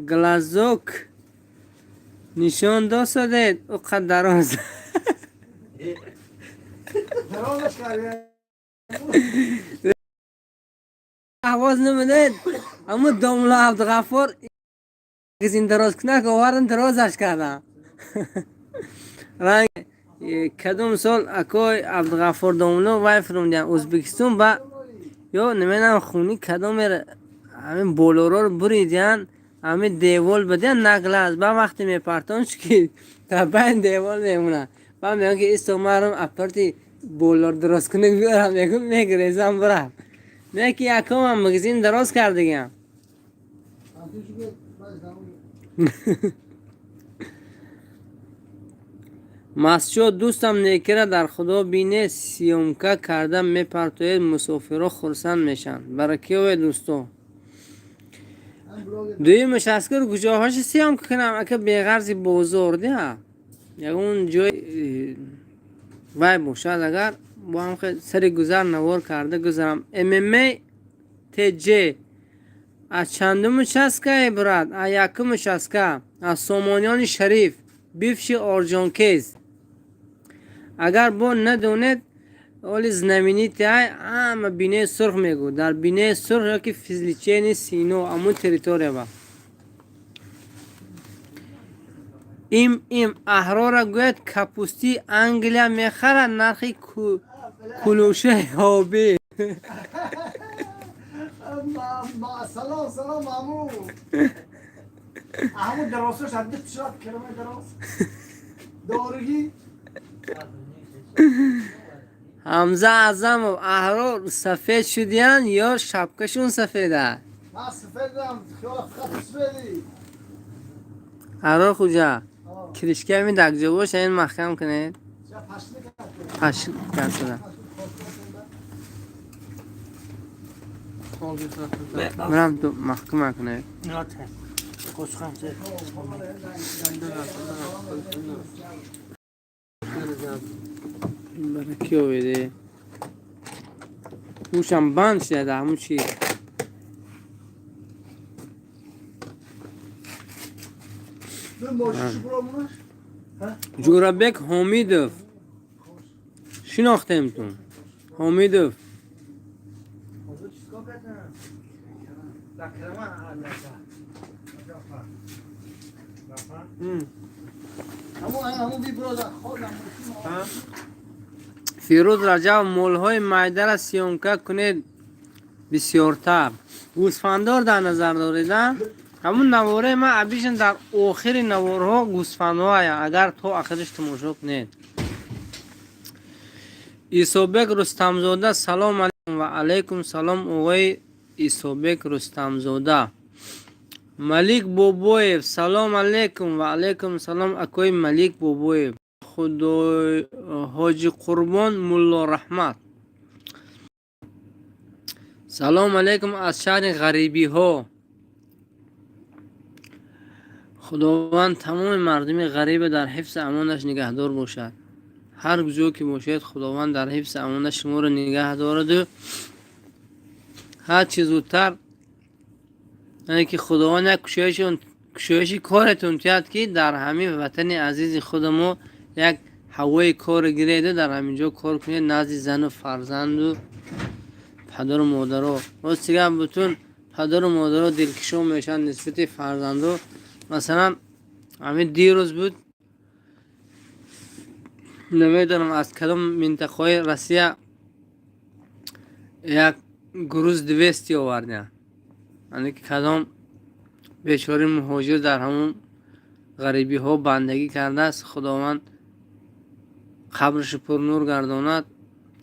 گلازوک نشان دادید او قد دراز آواز نمیدید اما داملا عبدالغفار مگزین دراز کنه که آوردن درازش کردن. رنگ کدوم سال اکای عبدالغفار داملا وای فرمودن ازبکستان با یا نمیدونم خونی کدوم میره همین بولورا رو بریدن همین دیوال بدن نگلاز با وقتی میپرتانش که تا بین دیوال میمونه با میگن که استومارم اپرتی بولور درست کنه بیارم میگم میگریزم برم میگه که یکم هم مگزین درست کردگیم. مسجد دوستم نیکره در خدا بینه سیومکه کردم میپرتوید مسافرها خرسند میشن. برکی و دوستو دوی مشاسکر کجاهاش سیام کنم اکه بیغرزی بزرده ها یا اون جای وای باشد اگر با هم خیلی سری گذر نوار کرده گذرم MMA TJ از چندم چسکه براد از یکم چسکه از سامانیان شریف بیفش آرجانکیز اگر با ندونید اولی زنمینی تای همه بینه سرخ میگو در بینه سرخ یا که فیزلیچین سینو امون تریتوری با ایم احرار گوید کپوستی انگلیا میخره نرخی کلوشه هابی. سلام مامو همون دراسش عدد شد کلمه دراس دارگی حمزه اعظم و احرار سفید شدین یا شبکشون سفیده؟ من سفیدم خیال فقط سفیدی احرار خوجا کرشکه می دکجه باش این محکم کنید پشت کنسده برم تو محکم کنید خوشخم سه برای کیو بده گوشم بند شده همون چی جورابک حامیدوف شناختیم تو حامیدوف همون بی برادر خودم فیروز رجب مولهای معده را سیامکه کنید بسیارتر. گوسفندار در نظر داریدن همون نواره ما ابیشن در آخر نوارها گوسفندها هیا اگر تو آخرش تماشا کنید. ایسابک رستمزاده سلام علیکم و علیکم سلام اوی ایسابک رستمزاده. ملیک بوبویف سلام علیکم و علیکم سلام اکوی ملیک بوبویف. خدای حاجی قربان ملا رحمت سلام علیکم از شهر غریبی ها. خداوند تمام مردم غریب در حفظ امانش نگهدار باشد. هر کجا که باشید خداوند در حفظ امانش شما رو نگه دارد و هر چیز زودتر یعنی که خداوند یک کشویشی کارتون تیاد که در همین وطن عزیز خودمو یک هوای کار گیریده در همینجا کار کنید نزد زن و فرزند و پدر و مادر رو راست دیگه بتون پدر و مادر رو دلکشو میشن نسبت فرزندو. مثلا همین دیروز بود نمیدونم از کدام منطقه روسیه یک گروز 200 آوردن، یعنی که کدام بیچاره مهاجر در همون غریبی ها بندگی کرده است. خداوند قبرش پر نور گرداند.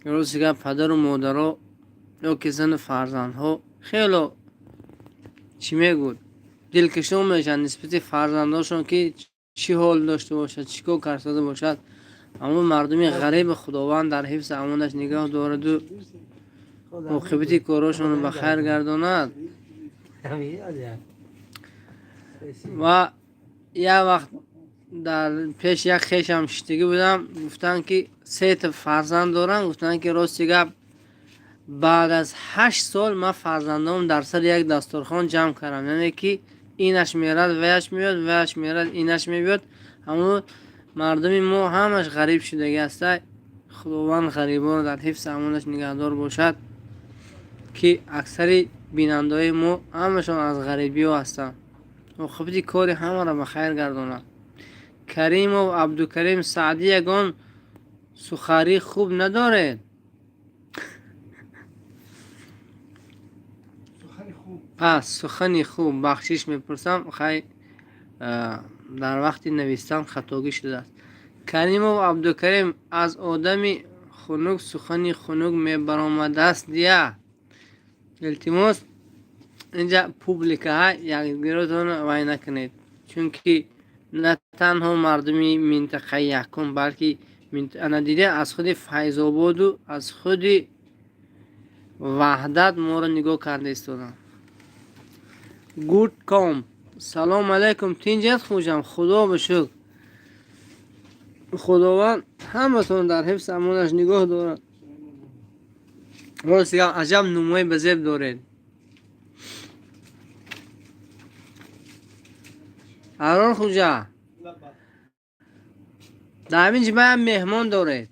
روز که پدر و مادر یا که زن و فرزند ها خیلی چی میگود دلکشون میشن نسبت فرزنداشون که چی حال داشته باشد چی کار کرده باشد. اما مردمی غریب خداوند در حفظ امانش نگاه دارد و عاقبت کاراشون به خیر گرداند. و یه وقت در پیش یک خیشم شتگی بودم، گفتن که 3 فرزند دارن. گفتن که راستی گپ بعد از 8 سال من فرزندام در سر یک دسترخوان جمع کردم، یعنی که اینش میرد ویش میاد ویش میرد اینش میاد. اما مردم ما همش غریب شده است. خداوند غریبان رو در حفظ امانش نگهدار باشد که اکثر بیننده ما همشون از غریبی ها هستن و خبتی کار همه را به خیر گرداند. کریم و عبدالکریم سعدی یگان سخاری خوب نداره. سخنی خوب بخشش میپرسم خیلی در وقت نوشتن خطاگی شده است. کریم و عبدالکریم از آدمی خنک سخنی خنک میبرامده است دیگه. التماس اینجا پوبلیکه ها یک دیروتون وای نکنید، چون که نه تنها مردمی منطقه یکم بلکه انا دیده از خود فیض آباد و از خود وحدت ما را نگاه کرده استودن. گود کام سلام علیکم تینجت خوشم خدا بشکر. خداوند همتون در حفظ امانش نگاه دارد. راستی عجب نمای بزرگ دارید. هران خوجا در همینجا باید مهمان دارید.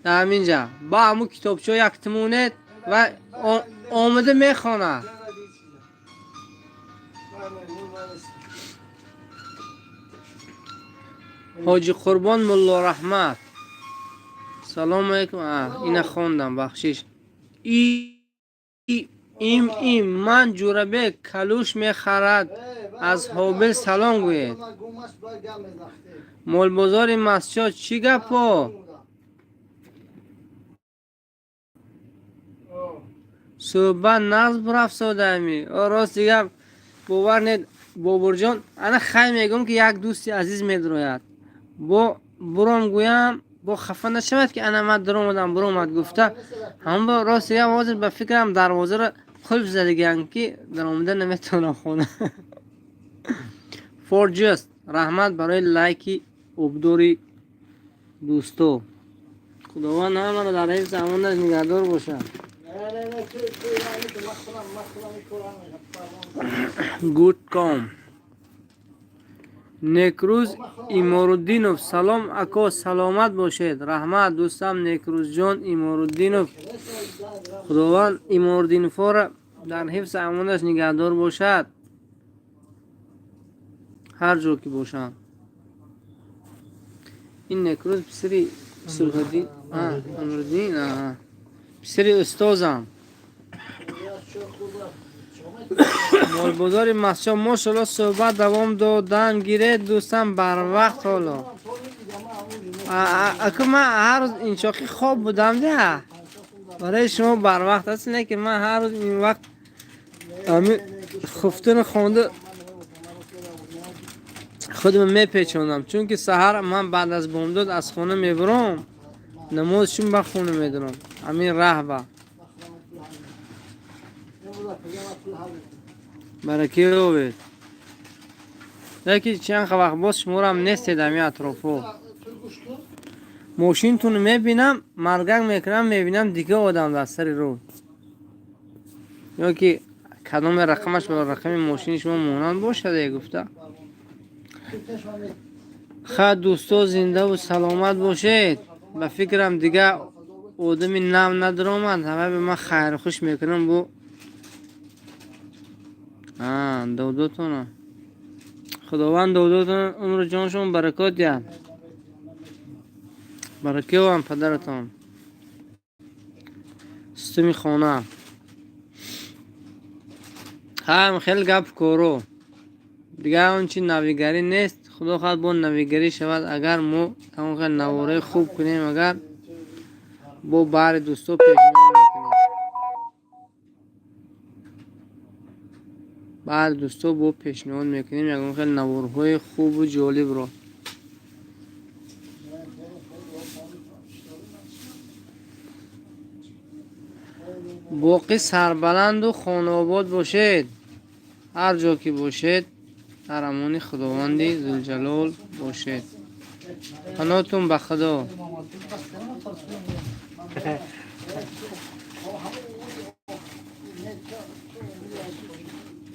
در همینجا با همون کتابچه یک تمونید و آمده میخوانه. حاجی قربان ملا رحمت سلام علیکم. اینه خوندم بخشش. این من جوربه کلوش میخرد از حابل سلام گوید. مول بازار مسجد چی گپا؟ صحبت نقض برفت سادمی راست دیگه باور نید بابر جان. انا خیلی میگم که یک دوستی عزیز میدروید با برام گویم با خفه نشود که انا من در اومدم برام گفته هم با راست دیگه واضح به فکرم دروازه را خلف زدگیم که در اومده نمیتونم خونه. فور جست رحمت برای لایکی عبدوری دوستو. خداوند همه را در حفظ امانش نگهدار باشد. گود کام نیکروز ایمارالدینوف سلام اکا سلامت باشید. رحمت دوستم نیکروز جان ایمارالدینوف. خداوند ایمارالدینوف را در حفظ امانش نگهدار باشد هر جا که باشند. این نیکروز پسری سرخدی امردین پسری استازم مال بازار مسجد ماشاءالله صحبت دوام دادن گیره دوستم بر وقت. حالا اگه من هر روز این شاخی خواب بودم ده برای شما بر وقت هست، نه که من هر روز این وقت همین خفتن خونده خودم میپیچوندم، چون که سحر من بعد از بامداد از خونه میبرم نمازشون به خونه میدونم همین راه با برکی رو بید لیکن چند وقت باز شما رو هم نیستید همی اطرافو ماشین تون میبینم مرگنگ میکنم میبینم دیگه آدم در سر رو یا که کدام رقمش با رقم ماشین شما مانند باشه گفته. خیر دوستا زنده و سلامت باشید. به فکرم دیگه آدمی نو ندارم، همه به من خیر خوش میکنم. بو دودتون خداوند دودتون عمر جانشون برکات دهد. برکه و هم پدرتان سیستمی خانه هم خیلی گپ کورو دیگه اون چی نویگری نیست. خدا خواهد با نویگری شود. اگر ما اون خیلی نواره خوب کنیم، اگر با بار دوستو پیشنهاد میکنیم، بعد دوستو با پیشنهاد میکنیم اگر خیلی نوارهای خوب و جالب رو. باقی سربلند و خانه آباد باشید. هر جا که باشید در امان خداوندی ذوالجلال باشید. پناهتون به خدا.